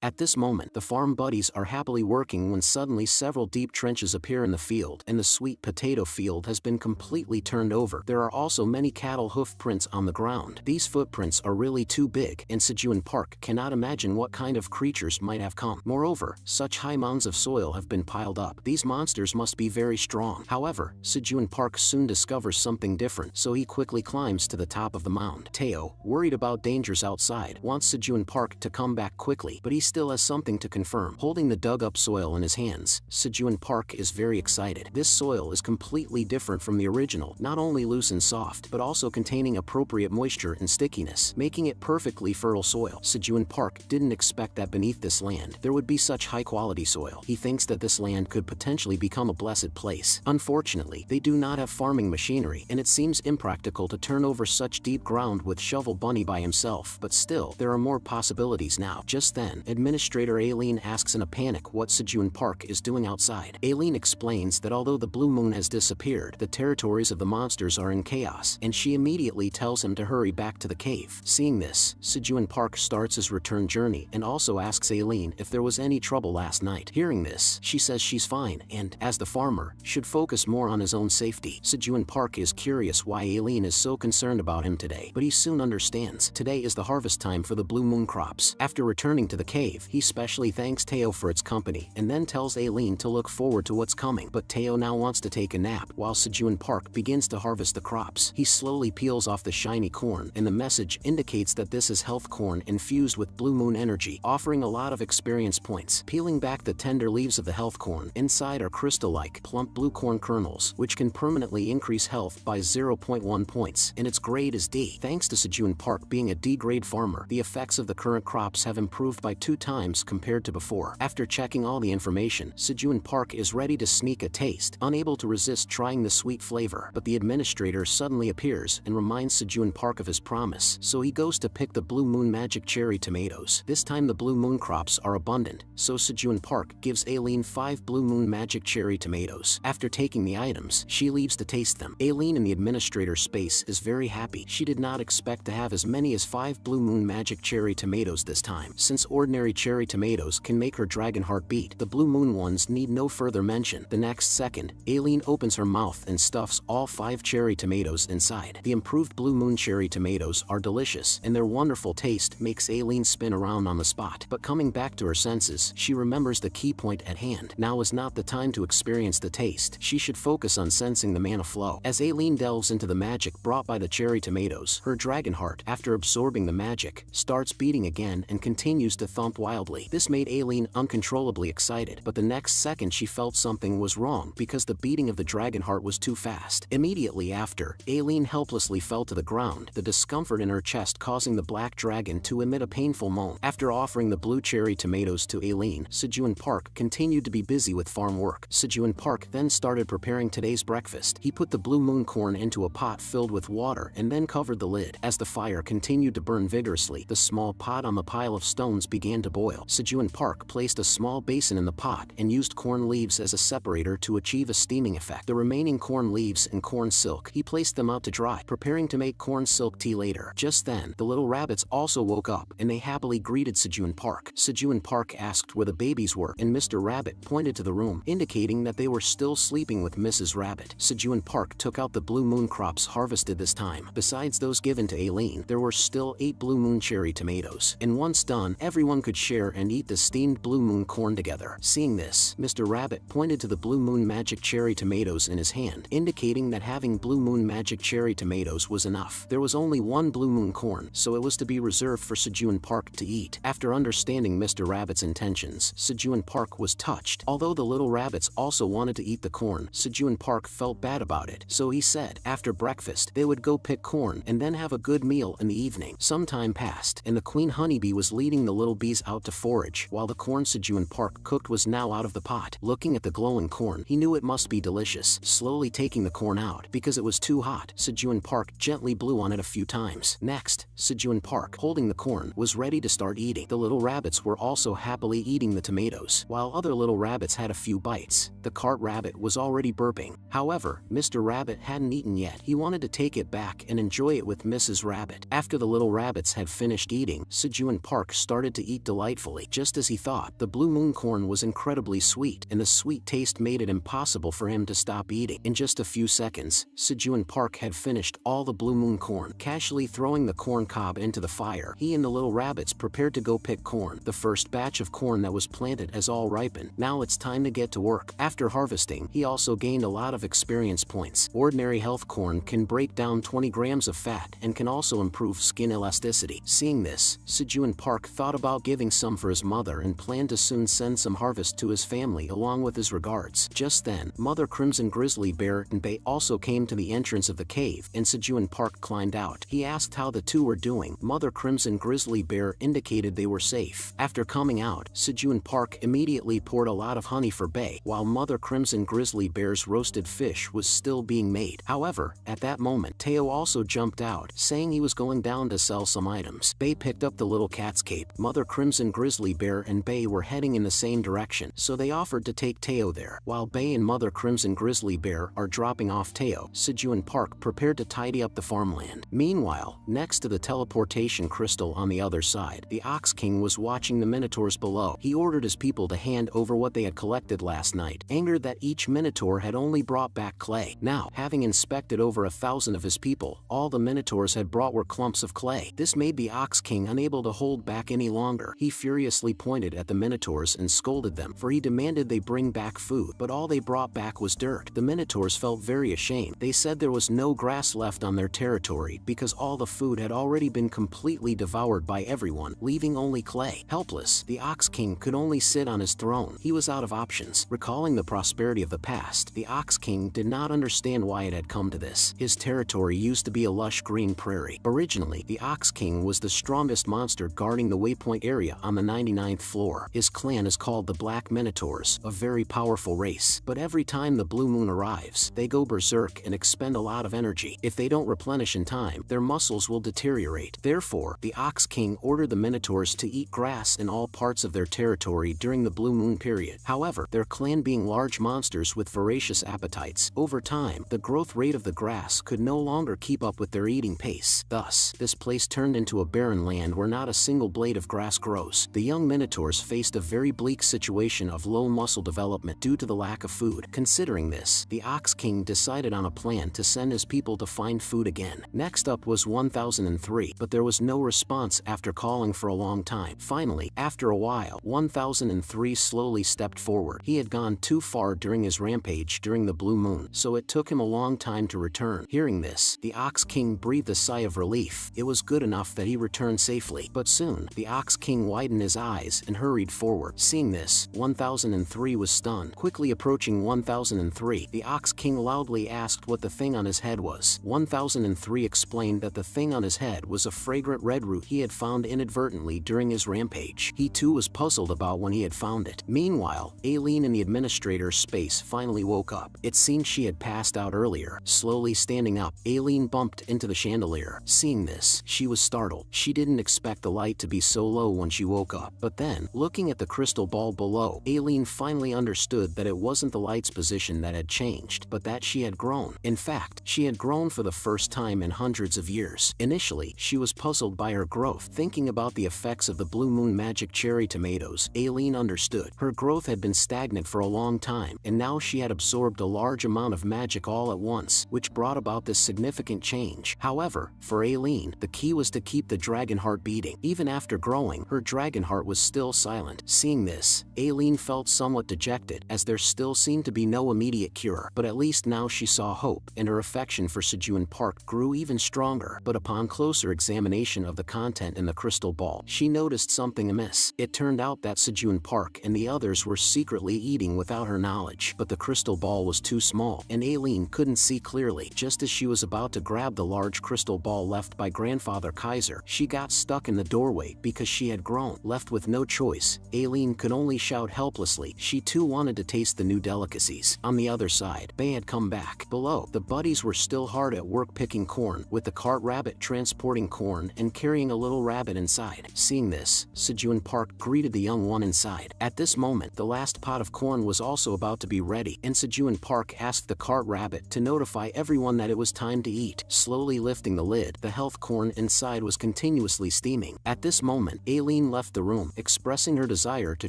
At this moment, the farm buddies are happily working when suddenly several deep trenches appear in the field, and the sweet potato field has been completely turned over. There are also many cattle hoof prints on the ground. These footprints are really too big, and Sejun Park cannot imagine what kind of creatures might have come. Moreover, such high mounds of soil have been piled up. These monsters must be very strong. However, Sejun Park soon discovers something different, so he quickly climbs to the top of the mound. Teo, worried about dangers outside, wants Sejun Park to come back quickly, but he still has something to confirm. Holding the dug-up soil in his hands, Sejun Park is very excited. This soil is completely different from the original, not only loose and soft, but also containing appropriate moisture and stickiness, making it perfectly fertile soil. Sejun Park didn't expect that beneath this land there would be such high-quality soil. He thinks that this land could potentially become a blessed place. Unfortunately, they do not have farming machinery, and it seems impractical to turn over such deep ground with Shovel Bunny by himself, but still, there are more possibilities now. Just then, Administrator Aileen asks in a panic what Sejun Park is doing outside. Aileen explains that although the blue moon has disappeared, the territories of the monsters are in chaos, and she immediately tells him to hurry back to the cave. Seeing this, Sejun Park starts his return journey and also asks Aileen if there was any trouble last night. Hearing this, she says she's fine and, as the farmer, should focus more on his own safety. Sejun Park is curious why Aileen is so concerned about him today, but he soon understands. Today is the harvest time for the blue moon crops. After returning to the cave, he specially thanks Teo for its company and then tells Aileen to look forward to what's coming. But Teo now wants to take a nap while Sejun Park begins to harvest the crops. He slowly peels off the shiny corn, and the message indicates that this is health corn infused with blue moon energy, offering a lot of experience points. Peeling back the tender leaves of the health corn, inside are crystal-like, plump blue corn kernels, which can permanently increase health by 0.1 points, and its grade is D. Thanks to Sejun Park being a D-grade farmer, the effects of the current crops have improved by 2 times compared to before. After checking all the information, Sejun Park is ready to sneak a taste, unable to resist trying the sweet flavor. But the administrator suddenly appears and reminds Sejun Park of his promise, so he goes to pick the blue moon magic cherry tomatoes. This time the blue moon crops are abundant, so Sejun Park gives Aileen 5 blue moon magic cherry tomatoes. After taking the items, she leaves to taste them. Aileen in the administrator's space is very happy. She did not expect to have as many as 5 blue moon magic cherry tomatoes this time. Since ordinary cherry tomatoes can make her dragon heart beat, the blue moon ones need no further mention. The next second, Aileen opens her mouth and stuffs all 5 cherry tomatoes inside. The improved blue moon cherry tomatoes are delicious, and their wonderful taste makes Aileen spin around on the spot. But coming back to her senses, she remembers the key point at hand. Now is not the time to experience the taste. She should focus on sensing the mana flow. As Aileen delves into the magic brought by the cherry tomatoes, her dragon heart, after absorbing the magic, starts beating again and continues to thump wildly. This made Aileen uncontrollably excited, but the next second she felt something was wrong because the beating of the dragon heart was too fast. Immediately after, Aileen helplessly fell to the ground, the discomfort in her chest causing the black dragon to emit a painful moan. After offering the blue cherry tomatoes to Aileen, Sejun Park continued to be busy with farm work. Sejun Park then started preparing today's breakfast. He put the blue moon corn into a pot filled with water and then covered the lid. As the fire continued to burn vigorously, the small pot on the pile of stones began to boil. Sejun Park placed a small basin in the pot and used corn leaves as a separator to achieve a steaming effect. The remaining corn leaves and corn silk, he placed them out to dry, preparing to make corn silk tea later. Just then, the little rabbits also woke up, and they happily greeted Sejun Park. Sejun Park asked where the babies were, and Mr. Rabbit pointed to the room, indicating that they were still sleeping with Mrs. Rabbit. Sejun Park took out the blue moon crops harvested this time. Besides those given to Aileen, there were still 8 blue moon cherry tomatoes, and once done, everyone could share and eat the steamed blue moon corn together. Seeing this, Mr. Rabbit pointed to the blue moon magic cherry tomatoes in his hand, indicating that having blue moon magic cherry tomatoes was enough. There was only 1 blue moon corn, so it was to be reserved for Sejun Park to eat. After understanding Mr. Rabbit's intentions, Sejun Park was touched. Although the little rabbits also wanted to eat the corn, Sejun Park felt bad about it, so he said after breakfast they would go pick corn and then have a good meal in the evening. Some time passed, and the queen honeybee was leading the little bees out to forage, while the corn Sejun Park cooked was now out of the pot. Looking at the glowing corn, he knew it must be delicious. Slowly taking the corn out, because it was too hot, Sejun Park gently blew on it a few times. Next, Sejun Park, holding the corn, was ready to start eating. The little rabbits were also happily eating the tomatoes, while other little rabbits had a few bites. The cart rabbit was already burping. However, Mr. Rabbit hadn't eaten yet. He wanted to take it back and enjoy it with Mrs. Rabbit. After the little rabbits had finished eating, Sejun Park started to eat delightfully. Just as he thought, the blue moon corn was incredibly sweet, and the sweet taste made it impossible for him to stop eating. In just a few seconds, Sejun Park had finished all the blue moon corn. Casually throwing the corn cob into the fire, he and the little rabbits prepared to go pick corn. The first batch of corn that was planted has all ripened. Now it's time to get to work. After harvesting, he also gained a lot of experience points. Ordinary health corn can break down 20 grams of fat and can also improve skin elasticity. Seeing this, Sejun Park thought about giving some for his mother and planned to soon send some harvest to his family along with his regards. Just then, Mother Crimson Grizzly Bear and Bay also came to the entrance of the cave, and Sejun Park climbed out. He asked how the two were doing. Mother Crimson Grizzly Bear indicated they were safe. After coming out, Sejun Park immediately poured a lot of honey for Bay, while Mother Crimson Grizzly Bear's roasted fish was still being made. However, at that moment, Teo also jumped out, saying he was going down to sell some items. Bay picked up the little cat's cape. Mother Crimson Grizzly Bear and Bay were heading in the same direction, so they offered to take Teo there. While Bay and Mother Crimson Grizzly Bear are dropping off Teo, Sejun Park prepared to tidy up the farmland. Meanwhile, next to the teleportation crystal on the other side, the Ox King was watching the minotaurs below. He ordered his people to hand over what they had collected last night, angered that each minotaur had only brought back clay. Now, having inspected over 1,000 of his people, all the minotaurs had brought were clumps of clay. This made the Ox King unable to hold back any longer. He furiously pointed at the minotaurs and scolded them, for he demanded they bring back food, but all they brought back was dirt. The minotaurs felt very ashamed. They said there was no grass left on their territory because all the food had already been completely devoured by everyone, leaving only clay. Helpless, the Ox King could only sit on his throne. He was out of options. Recalling the prosperity of the past, the Ox King did not understand why it had come to this. His territory used to be a lush green prairie. Originally, the Ox King was the strongest monster guarding the waypoint area on the 99th floor. His clan is called the Black Minotaurs, a very powerful race. But every time the blue moon arrives, they go berserk and expend a lot of energy. If they don't replenish in time, their muscles will deteriorate. Therefore, the Ox King ordered the minotaurs to eat grass in all parts of their territory during the blue moon period. However, their clan being large monsters with voracious appetites, over time, the growth rate of the grass could no longer keep up with their eating pace. Thus, this place turned into a barren land where not a single blade of grass grows. The young minotaurs faced a very bleak situation of low muscle development due to the lack of food. Considering this, the Ox King decided on a plan to send his people to find food again. Next up was 1003, but there was no response after calling for a long time. Finally, after a while, 1003 slowly stepped forward. He had gone too far during his rampage during the blue moon, so it took him a long time to return. Hearing this, the Ox King breathed a sigh of relief. It was good enough that he returned safely. But soon, the Ox King widened his eyes and hurried forward. Seeing this, 1003 was stunned. Quickly approaching 1003, the Ox King loudly asked what the thing on his head was. 1003 explained that the thing on his head was a fragrant red root he had found inadvertently during his rampage. He too was puzzled about when he had found it. Meanwhile, Aileen in the administrator's space finally woke up. It seemed she had passed out earlier. Slowly standing up, Aileen bumped into the chandelier. Seeing this, she was startled. She didn't expect the light to be so low when she woke up. But then, looking at the crystal ball below, Aileen finally understood that it wasn't the light's position that had changed, but that she had grown. In fact, she had grown for the first time in hundreds of years. Initially, she was puzzled by her growth. Thinking about the effects of the blue moon magic cherry tomatoes, Aileen understood. Her growth had been stagnant for a long time, and now she had absorbed a large amount of magic all at once, which brought about this significant change. However, for Aileen, the key was to keep the dragon heart beating. Even after growing, her dragon heart was still silent. Seeing this, Aileen felt somewhat dejected, as there still seemed to be no immediate cure. But at least now she saw hope, and her affection for Sejun Park grew even stronger. But upon closer examination of the content in the crystal ball, she noticed something amiss. It turned out that Sejun Park and the others were secretly eating without her knowledge. But the crystal ball was too small, and Aileen couldn't see clearly. Just as she was about to grab the large crystal ball left by Grandfather Kaiser, she got stuck in the doorway because she had grown. Left with no choice, Aileen could only shout helplessly. She too wanted to taste the new delicacies. On the other side, Bay had come back. Below, the buddies were still hard at work picking corn, with the cart rabbit transporting corn and carrying a little rabbit inside. Seeing this, Sejun Park greeted the young one inside. At this moment, the last pot of corn was also about to be ready, and Sejun Park asked the cart rabbit to notify everyone that it was time to eat. Slowly lifting the lid, the health corn inside was continuously steaming. At this moment, Aileen Eileen left the room, expressing her desire to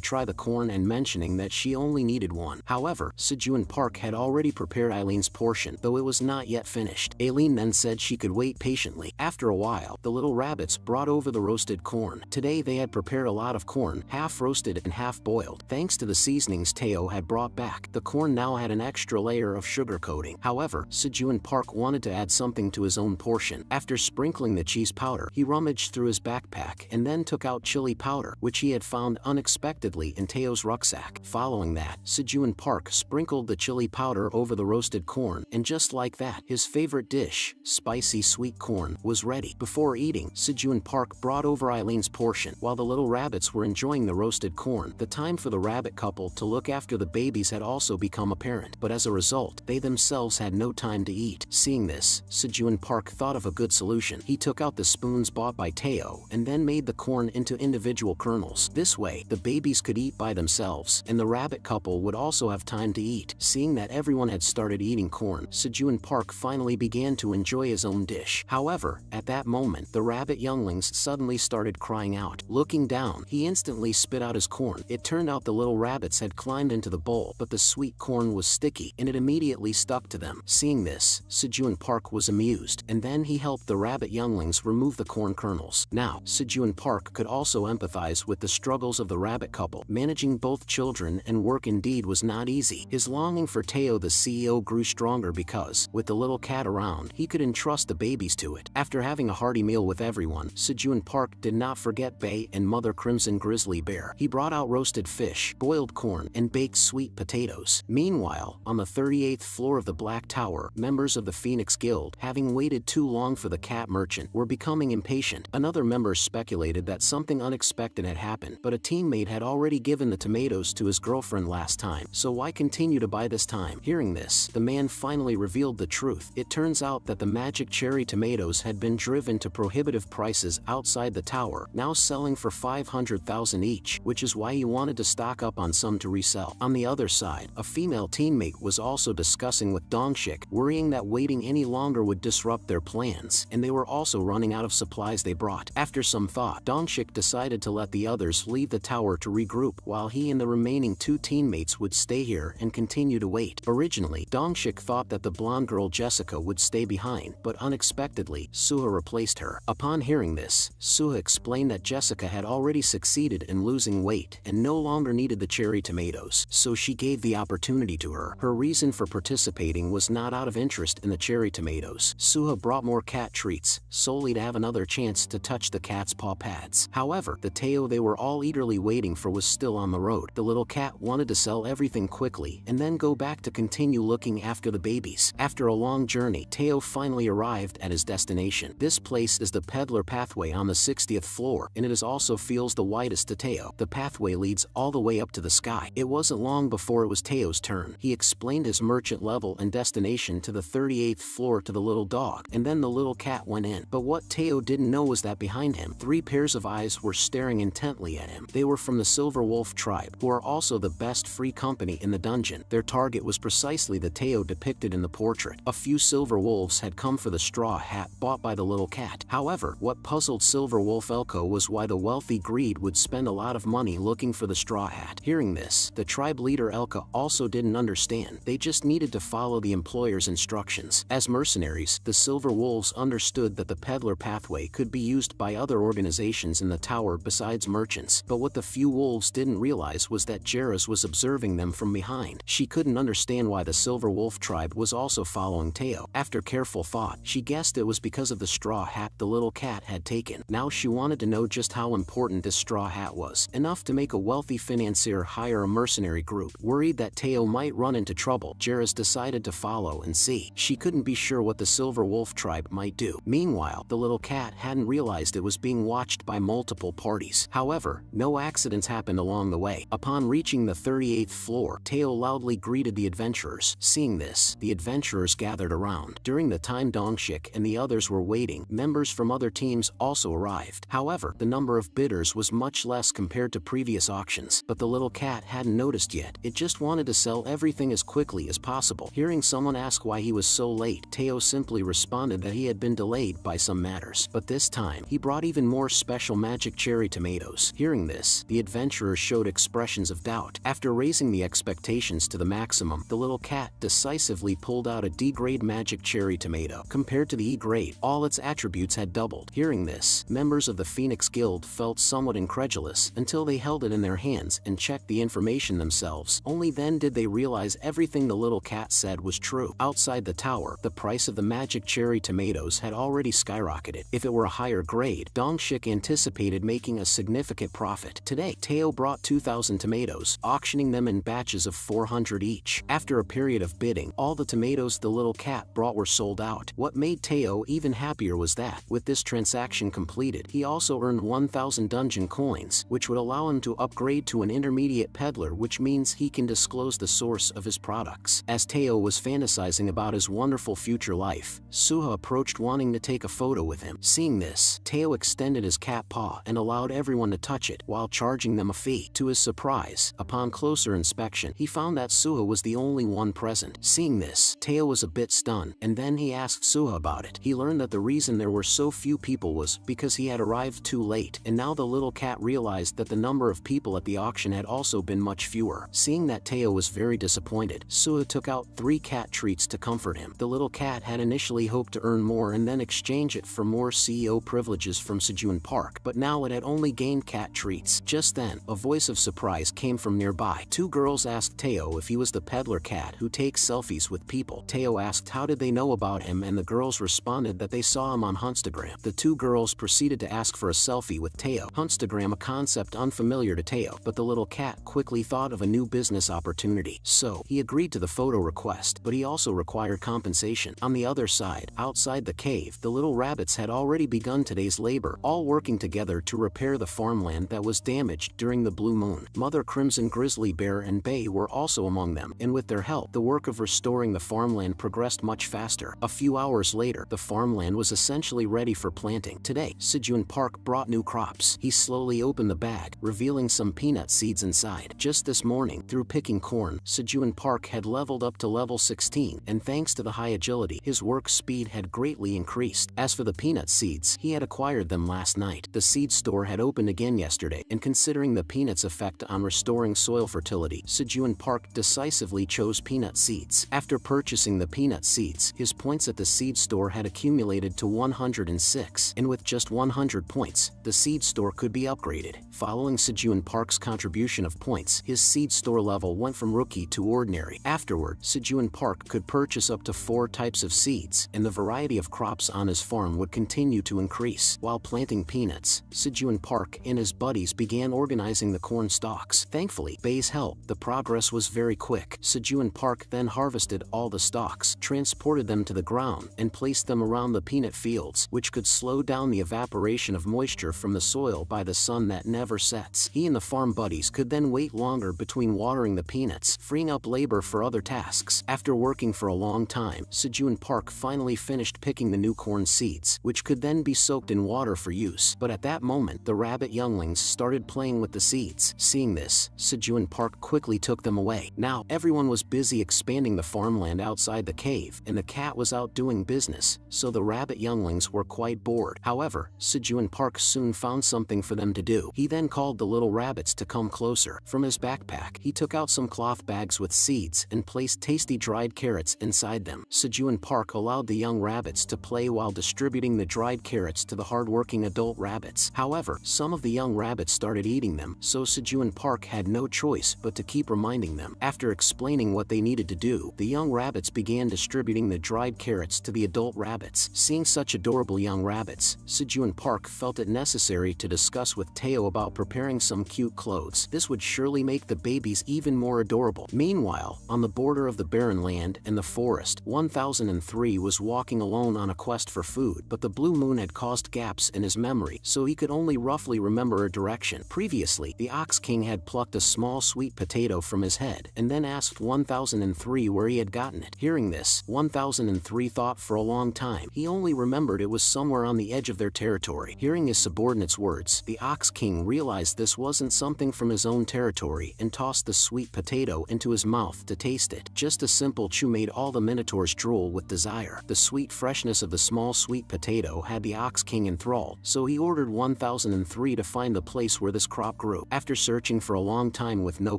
try the corn and mentioning that she only needed one. However, Sejun Park had already prepared Eileen's portion, though it was not yet finished. Eileen then said she could wait patiently. After a while, the little rabbits brought over the roasted corn. Today they had prepared a lot of corn, half roasted and half boiled. Thanks to the seasonings Teo had brought back, the corn now had an extra layer of sugar coating. However, Sejun Park wanted to add something to his own portion. After sprinkling the cheese powder, he rummaged through his backpack and then took out chili powder, which he had found unexpectedly in Teo's rucksack. Following that, Sejun Park sprinkled the chili powder over the roasted corn, and just like that, his favorite dish, spicy sweet corn, was ready. Before eating, Sejun Park brought over Eileen's portion. While the little rabbits were enjoying the roasted corn, the time for the rabbit couple to look after the babies had also become apparent, but as a result, they themselves had no time to eat. Seeing this, Sejun Park thought of a good solution. He took out the spoons bought by Teo and then made the corn into individual kernels. This way, the babies could eat by themselves, and the rabbit couple would also have time to eat. Seeing that everyone had started eating corn, Sejun Park finally began to enjoy his own dish. However, at that moment, the rabbit younglings suddenly started crying out. Looking down, he instantly spit out his corn. It turned out the little rabbits had climbed into the bowl, but the sweet corn was sticky, and it immediately stuck to them. Seeing this, Sejun Park was amused, and then he helped the rabbit younglings remove the corn kernels. Now, Sejun Park could also empathize with the struggles of the rabbit couple. Managing both children and work indeed was not easy. His longing for Teo the CEO grew stronger because, with the little cat around, he could entrust the babies to it. After having a hearty meal with everyone, Sejun Park did not forget Bae and Mother Crimson Grizzly Bear. He brought out roasted fish, boiled corn, and baked sweet potatoes. Meanwhile, on the 38th floor of the Black Tower, members of the Phoenix Guild, having waited too long for the cat merchant, were becoming impatient. Another member speculated that something unexpected had happened, but a teammate had already given the tomatoes to his girlfriend last time, so why continue to buy this time? Hearing this, the man finally revealed the truth. It turns out that the magic cherry tomatoes had been driven to prohibitive prices outside the tower, now selling for 500,000 each, which is why he wanted to stock up on some to resell. On the other side, a female teammate was also discussing with Dongshik, worrying that waiting any longer would disrupt their plans, and they were also running out of supplies they brought. After some thought, Dongshik decided to let the others leave the tower to regroup, while he and the remaining two teammates would stay here and continue to wait. Originally, Dongshik thought that the blonde girl Jessica would stay behind, but unexpectedly, Suha replaced her. Upon hearing this, Suha explained that Jessica had already succeeded in losing weight and no longer needed the cherry tomatoes, so she gave the opportunity to her. Her reason for participating was not out of interest in the cherry tomatoes. Suha brought more cat treats, solely to have another chance to touch the cat's paw pads. However, the Teo they were all eagerly waiting for was still on the road. The little cat wanted to sell everything quickly and then go back to continue looking after the babies. After a long journey, Teo finally arrived at his destination. This place is the Peddler Pathway on the 60th floor, and it is also feels the widest to Teo. The pathway leads all the way up to the sky. It wasn't long before it was Teo's turn. He explained his merchant level and destination to the 38th floor to the little dog, and then the little cat went in. But what Teo didn't know was that behind him, 3 pairs of eyes were staring intently at him. They were from the Silver Wolf tribe, who are also the best free company in the dungeon. Their target was precisely the Teo depicted in the portrait. A few silver wolves had come for the straw hat bought by the little cat. However, what puzzled Silver Wolf Elko was why the wealthy Greed would spend a lot of money looking for the straw hat. Hearing this, the tribe leader Elka also didn't understand. They just needed to follow the employer's instructions. As mercenaries, the Silver Wolves understood that the Peddler Pathway could be used by other organizations in the tower besides merchants. But what the few wolves didn't realize was that Jairus was observing them from behind. She couldn't understand why the Silver Wolf tribe was also following Teo. After careful thought, she guessed it was because of the straw hat the little cat had taken. Now she wanted to know just how important this straw hat was, enough to make a wealthy financier hire a mercenary group. Worried that Teo might run into trouble, Jairus decided to follow and see. She couldn't be sure what the Silver Wolf tribe might do. Meanwhile, the little cat hadn't realized it was being watched by multiple parties. However, no accidents happened along the way. Upon reaching the 38th floor, Teo loudly greeted the adventurers. Seeing this, the adventurers gathered around. During the time Dongshik and the others were waiting, members from other teams also arrived. However, the number of bidders was much less compared to previous auctions, but the little cat hadn't noticed yet. It just wanted to sell everything as quickly as possible. Hearing someone ask why he was so late, Teo simply responded that he had been delayed by some matters. But this time, he brought even more special magic cherry tomatoes. Hearing this, the adventurers showed expressions of doubt. After raising the expectations to the maximum, the little cat decisively pulled out a D-grade magic cherry tomato. Compared to the E-grade, all its attributes had doubled. Hearing this, members of the Phoenix Guild felt somewhat incredulous until they held it in their hands and checked the information themselves. Only then did they realize everything the little cat said was true. Outside the tower, the price of the magic cherry tomatoes had already skyrocketed. If it were a higher grade, Dongshik anticipated making a significant profit. Today, Teo brought 2,000 tomatoes, auctioning them in batches of 400 each. After a period of bidding, all the tomatoes the little cat brought were sold out. What made Teo even happier was that, with this transaction completed, he also earned 1,000 dungeon coins, which would allow him to upgrade to an intermediate peddler, which means he can disclose the source of his products. As Teo was fantasizing about his wonderful future life, Suha approached wanting to take a photo with him. Seeing this, Teo extended his cat paw and allowed everyone to touch it while charging them a fee. To his surprise, upon closer inspection, he found that Suha was the only one present. Seeing this, Teo was a bit stunned, and then he asked Suha about it. He learned that the reason there were so few people was because he had arrived too late, and now the little cat realized that the number of people at the auction had also been much fewer. Seeing that Teo was very disappointed, Suha took out 3 cat treats to comfort him. The little cat had initially hoped to earn more and then exchange it for more CEO privileges from Sejun Park, but now it had only gained cat treats. Just then, a voice of surprise came from nearby. 2 girls asked Teo if he was the peddler cat who takes selfies with people. Teo asked how did they know about him, and the girls responded that they saw him on Hunstagram. The 2 girls proceeded to ask for a selfie with Teo. Hunstagram, a concept unfamiliar to Teo, but the little cat quickly thought of a new business opportunity. So, he agreed to the photo request, but he also required compensation. On the other side, outside the cave, the little rabbits had already begun today's labor, all working together to repair the farmland that was damaged during the blue moon. Mother Crimson Grizzly Bear and Bay were also among them, and with their help, the work of restoring the farmland progressed much faster. A few hours later, the farmland was essentially ready for planting. Today, Sejun Park brought new crops. He slowly opened the bag, revealing some peanut seeds inside. Just this morning, through picking corn, Sejun Park had leveled up to level 16, and thanks to the high agility, his work speed had greatly increased. As for the peanut seeds, he had acquired them last night. The seed store had opened again yesterday, and considering the peanuts' effect on restoring soil fertility, Sejun Park decisively chose peanut seeds. After purchasing the peanut seeds, his points at the seed store had accumulated to 106, and with just 100 points, the seed store could be upgraded. Following Sejun Park's contribution of points, his seed store level went from rookie to ordinary. Afterward, Sejun Park could purchase up to 4 types of seeds, and the variety of crops on his farm would continue to increase. While planting peanuts, Sejun Park and his buddies began organizing the corn stalks. Thankfully, Bay's help, the progress was very quick. Sejun Park then harvested all the stalks, transported them to the ground, and placed them around the peanut fields, which could slow down the evaporation of moisture from the soil by the sun that never sets. He and the farm buddies could then wait longer between watering the peanuts, freeing up labor for other tasks. After working for a long time, Sejun Park finally finished picking the new corn seeds, which could then be soaked in water for use. But at that moment, the rabbit younglings started playing with the seeds. Seeing this, Sejun Park quickly took them away. Now, everyone was busy expanding the farmland outside the cave, and the cat was out doing business, so the rabbit younglings were quite bored. However, Sejun Park soon found something for them to do. He then called the little rabbits to come closer. From his backpack, he took out some cloth bags with seeds and placed tasty dried carrots inside them. Sejun Park allowed the young rabbits to play while distributing the dried carrots to the hardworking adult rabbits. However, some of the young rabbits started eating them, so Sejun Park had no choice but to keep reminding them. After explaining what they needed to do, the young rabbits began distributing the dried carrots to the adult rabbits. Seeing such adorable young rabbits, Sejun Park felt it necessary to discuss with Teo about preparing some cute clothes. This would surely make the babies even more adorable. Meanwhile, on the border of the barren land and the forest, 1003 was walking alone on a quest for food, but the blue moon had caused gaps in his memory, so he could only roughly remember a direction. Previously, the Ox King had plucked a small sweet potato from his head, and then asked 1003 where he had gotten it. Hearing this, 1003 thought for a long time. He only remembered it was somewhere on the edge of their territory. Hearing his subordinate's words, the Ox King realized this wasn't something from his own territory and tossed the sweet potato into his mouth to taste it. Just a simple chew made all the minotaurs drool with desire. The sweet freshness of the small sweet potato had the Ox King enthralled, so he ordered 1003 to find the place where this crop grew. After searching for a long time with no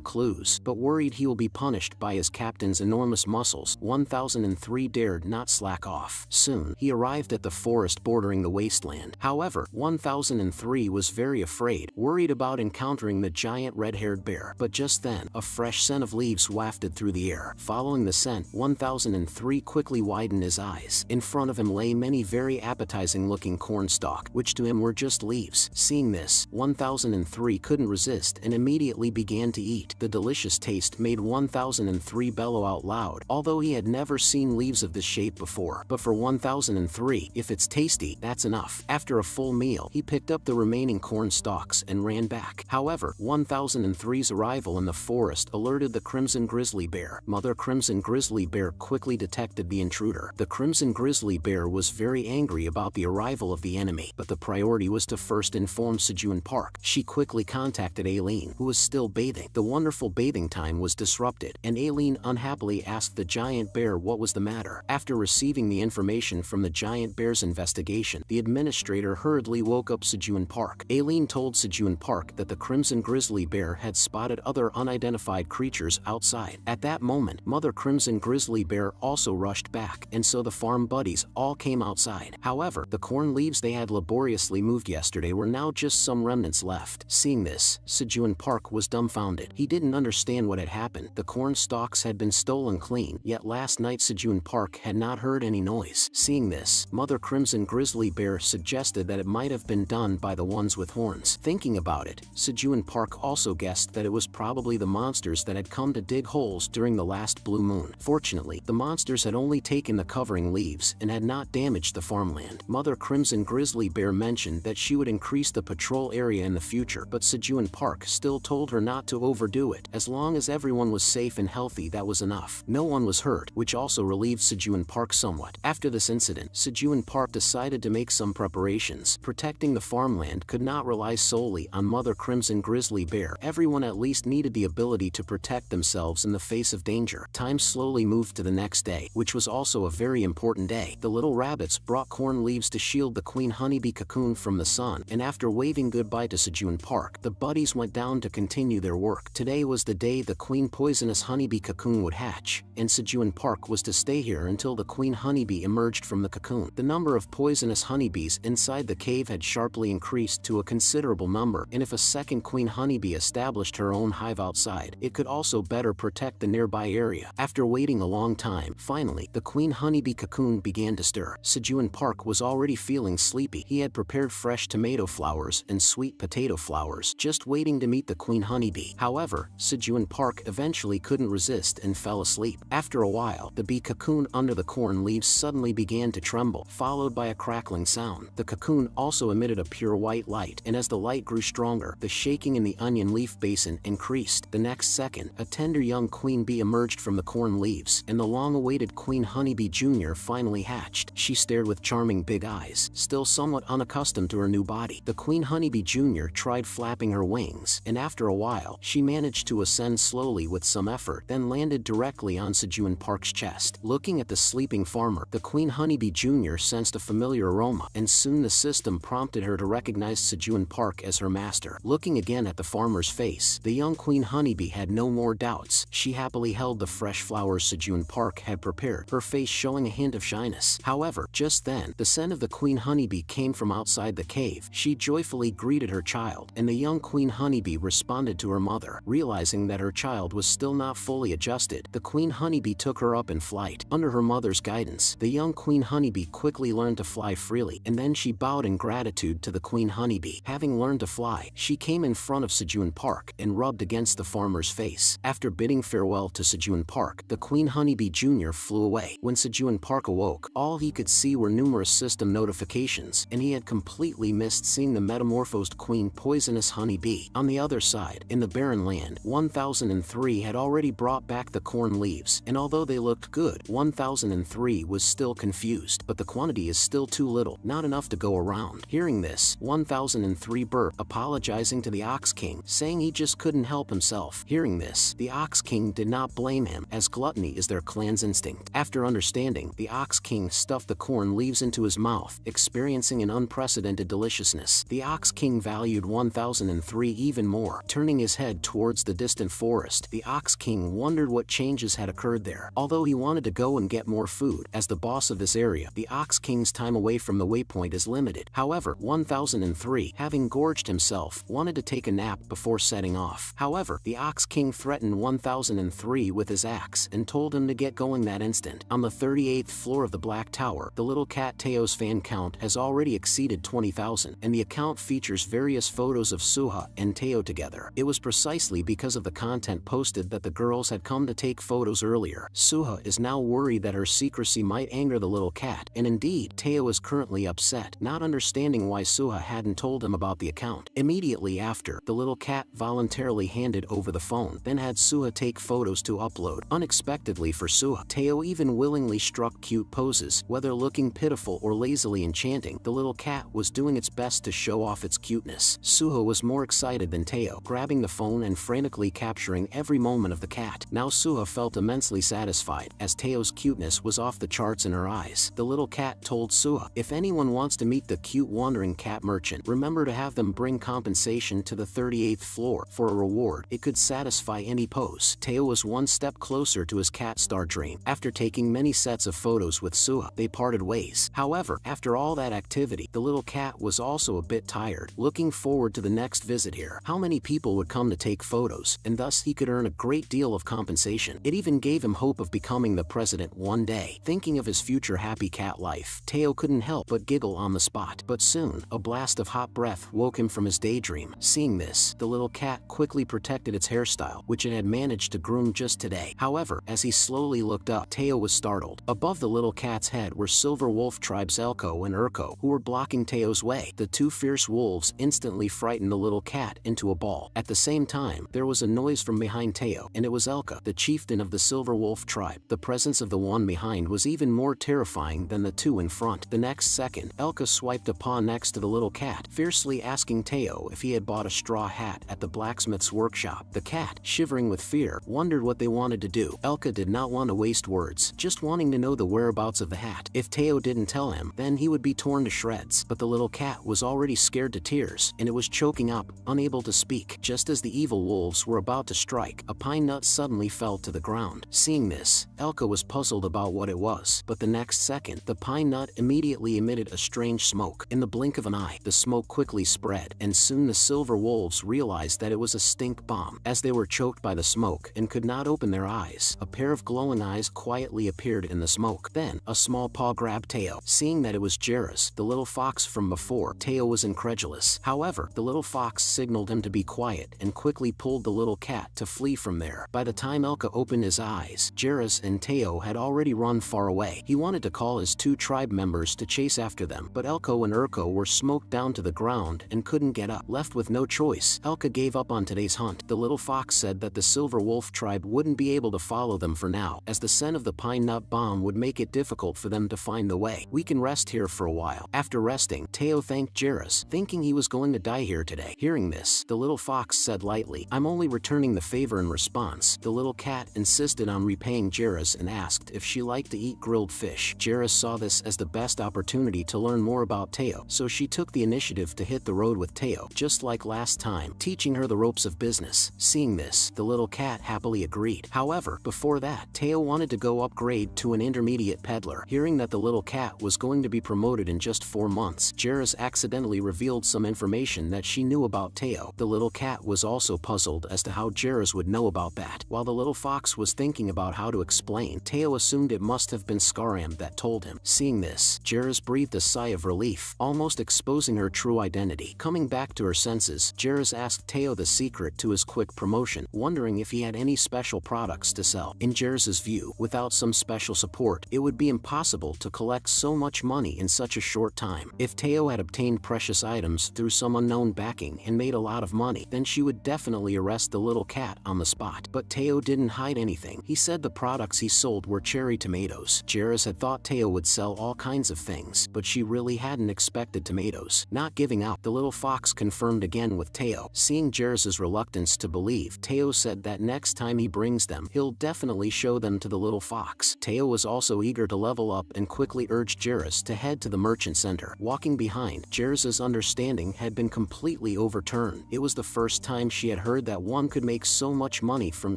clues, but worried he will be punished by his captain's enormous muscles, 1003 dared not slack off. Soon, he arrived at the forest bordering the wasteland. However, 1003 was very afraid, worried about encountering the giant red-haired bear. But just then, a fresh scent of leaves wafted through the air. Following the scent, 1003 quickly widened his eyes. In front of him lay many very appetizing-looking cornstalk, which to him were just leaves. Seeing this, 1003 couldn't resist and immediately began to eat. The delicious taste made 1003 bellow out loud, although he had never seen leaves of this shape before. But for 1003, if it's tasty, that's enough. After a full meal, he picked up the remaining corn stalks and ran back. However, 1003's arrival in the forest alerted the Crimson Grizzly Bear. Mother Crimson Grizzly Bear quickly detected the intruder. The Crimson Grizzly Bear was very angry about the arrival of the enemy, but the priority was to first inform Sejun Park. She quickly contacted Aileen, who was still bathing. The wonderful bathing time was disrupted, and Aileen unhappily asked the giant bear what was the matter. After receiving the information from the giant bear's investigation, the administrator hurriedly woke up Sejun Park. Aileen told Sejun Park that the Crimson Grizzly Bear had spotted other unidentified creatures outside. At that moment, Mother Crimson Grizzly Bear also rushed back, and so the farm buddies all came outside. However, the corn leaves they had laboriously moved yesterday were now just some remnants left. Seeing this, Sejun Park was dumbfounded. He didn't understand what had happened. The corn stalks had been stolen clean, yet last night Sejun Park had not heard any noise. Seeing this, Mother Crimson Grizzly Bear suggested that it might have been done by the ones with horns. Thinking about it, Sejun Park also guessed that it was probably the monsters that had come to dig holes during the last blue moon. Fortunately, the monsters had only taken the covering leaves and had not damaged the farmland. Mother Crimson Grizzly Bear mentioned that she would increase the patrol area in the future, but Sejun Park still told her not to overdo it. As long as everyone was safe and healthy, that was enough. No one was hurt, which also relieved Sejun Park somewhat. After this incident, Sejun Park decided to make some preparations. Protecting the farmland could not rely solely on Mother Crimson Grizzly Bear. Everyone at least needed the ability to protect themselves in the face of danger. Time slowly moved to the next day, which was also a very important day. The little rabbits brought corn leaves to shield the queen honeybee cocoon from the sun, and after waving goodbye to Sejun Park, the buddies went down to continue their work. Today was the day the queen poisonous honeybee cocoon would hatch, and Sejun Park was to stay here until the queen honeybee emerged from the cocoon. The number of poisonous honeybees inside the cave had sharply increased to a considerable number, and if a second queen honeybee established her own hive outside, it could also better protect the nearby area. After waiting a long time, finally, the queen honeybee cocoon began to stir. Sejun Park was already feeling sleepy. He had prepared fresh tomato flowers and sweet potato flowers, just waiting to meet the queen honeybee. However, Sejun Park eventually couldn't resist and fell asleep. After a while, the bee cocoon under the corn leaves suddenly began to tremble, followed by a crackling sound. The cocoon also emitted a pure white light, and as the light grew stronger, the shaking in the onion leaf basin increased. The next second, a tender young queen bee emerged from the corn leaves, and the long-awaited queen honeybee junior finally hatched. She stared with charming big eyes, still somewhat unaccustomed to her new body. The queen honeybee junior tried flapping her wings, and after a while, she managed to ascend slowly with some effort, then landed directly on Sejun Park's chest. Looking at the sleeping farmer, the queen honeybee junior sensed a familiar aroma, and soon the system prompted her to recognize Sejun Park as her master. Looking again at the farmer's face, the young queen honeybee had no more doubts. She happily held the fresh flowers Sejun Park had prepared, her face showing a hint of shyness. However, just then, the scent of the queen honeybee came from outside the cave. She joyfully greeted her child, and the young queen honeybee responded to her mother. Realizing that her child was still not fully adjusted, the queen honeybee took her up in flight. Under her mother's guidance, the young queen honeybee quickly learned to fly freely, and then she bowed in gratitude to the queen honeybee. Having learned to fly, she came in front of Sejun Park and rubbed against the farmer's face. After bidding farewell to Sejun Park, the queen honeybee junior flew away. When Sejun Park awoke, all he could see were numerous system notifications, and he had completely missed seeing the metamorphosed queen poisonous honeybee. On the other side, in the barren land, 1003 had already brought back the corn leaves, and although they looked good, 1003 was still confused. But the quantity is still too little, not enough to go around. Hearing this, 1003 burped, apologizing to the Ox King, saying he just couldn't help himself. Hearing this, the Ox King did not blame him, as gluttony is their clan's instinct. After understanding, the Ox King stuffed the corn leaves into his mouth, experiencing an unprecedented deliciousness. business. The Ox King valued 1003 even more. Turning his head towards the distant forest, the Ox King wondered what changes had occurred there. Although he wanted to go and get more food, as the boss of this area, the Ox King's time away from the waypoint is limited. However, 1003, having gorged himself, wanted to take a nap before setting off. However, the Ox King threatened 1003 with his axe and told him to get going that instant. On the 38th floor of the Black Tower, the little cat Teo's fan count has already exceeded 20,000, and the account features various photos of Suha and Teo together. It was precisely because of the content posted that the girls had come to take photos earlier. Suha is now worried that her secrecy might anger the little cat, and indeed, Teo is currently upset, not understanding why Suha hadn't told him about the account. Immediately after, the little cat voluntarily handed over the phone, then had Suha take photos to upload. Unexpectedly for Suha, Teo even willingly struck cute poses. Whether looking pitiful or lazily enchanting, the little cat was doing its best to show off its cuteness. Suha was more excited than Teo, grabbing the phone and frantically capturing every moment of the cat. Now Suha felt immensely satisfied, as Teo's cuteness was off the charts in her eyes. The little cat told Suha, if anyone wants to meet the cute wandering cat merchant, remember to have them bring compensation to the 38th floor. For a reward, it could satisfy any pose. Teo was one step closer to his cat star dream. After taking many sets of photos with Suha, they parted ways. However, after all that activity, the little cat was also a bit tired, looking forward to the next visit here. How many people would come to take photos, and thus he could earn a great deal of compensation. It even gave him hope of becoming the president one day. Thinking of his future happy cat life, Teo couldn't help but giggle on the spot. But soon, a blast of hot breath woke him from his daydream. Seeing this, the little cat quickly protected its hairstyle, which it had managed to groom just today. However, as he slowly looked up, Teo was startled. Above the little cat's head were Silver Wolf Tribe's Elko and Urko, who were blocking Teo's way. The two fierce wolves instantly frightened the little cat into a ball. At the same time, there was a noise from behind Teo, and it was Elka, the chieftain of the Silver Wolf Tribe. The presence of the one behind was even more terrifying than the two in front. The next second, Elka swiped a paw next to the little cat, fiercely asking Teo if he had bought a straw hat at the blacksmith's workshop. The cat, shivering with fear, wondered what they wanted to do. Elka did not want to waste words, just wanting to know the whereabouts of the hat. If Teo didn't tell him, then he would be torn to shreds. But the little cat was already scared to tears, and it was choking up, unable to speak. Just as the evil wolves were about to strike, a pine nut suddenly fell to the ground. Seeing this, Elka was puzzled about what it was, but the next second, the pine nut immediately emitted a strange smoke. In the blink of an eye, the smoke quickly spread, and soon the silver wolves realized that it was a stink bomb. As they were choked by the smoke and could not open their eyes, a pair of glowing eyes quietly appeared in the smoke. Then, a small paw grabbed Teo. Seeing that it was Jairus, the little fox from before, Teo was incredulous. However, the little fox signaled him to be quiet and quickly pulled the little cat to flee from there. By the time Elka opened his eyes, Jairus and Teo had already run far away. He wanted to call his two tribe members to chase after them, but Elko and Urko were smoked down to the ground and couldn't get up. Left with no choice, Elka gave up on today's hunt. The little fox said that the Silver Wolf Tribe wouldn't be able to follow them for now, as the scent of the pine nut bomb would make it difficult for them to find the way. We can rest here for a while. After resting, Teo thanked Jairus, thinking he was going to die here today. Hearing this, the little fox said lightly, I'm only returning the favor in response. The little cat insisted on repaying Jairus and asked if she liked to eat grilled fish. Jairus saw this as the best opportunity to learn more about Teo, so she took the initiative to hit the road with Teo, just like last time, teaching her the ropes of business. Seeing this, the little cat happily agreed. However, before that, Teo wanted to go upgrade to an intermediate peddler. Hearing that the little cat was going to be promoted in just 4 months, Jairus accidentally revealed some information that she knew about Teo. The little cat was also puzzled as to how Jairus would know about that. While the little fox was thinking about how to explain, Teo assumed it must have been Skaram that told him. Seeing this, Jairus breathed a sigh of relief, almost exposing her true identity. Coming back to her senses, Jairus asked Teo the secret to his quick promotion, wondering if he had any special products to sell. In Jairus's view, without some special support, it would be impossible to collect so much money in such a short time. If Teo had obtained precious items through some unknown backing and made a lot of money, then she would definitely arrest the little cat on the spot. But Teo didn't hide anything. He said the products he sold were cherry tomatoes. Jairus had thought Teo would sell all kinds of things, but she really hadn't expected tomatoes. Not giving up, the little fox confirmed again with Teo. Seeing Jairus's reluctance to believe, Teo said that next time he brings them, he'll definitely show them to the little fox. Teo was also eager to level up and quickly urged Jairus to head to the merchant center. Walking behind, Jairus Jairus' understanding had been completely overturned. It was the first time she had heard that one could make so much money from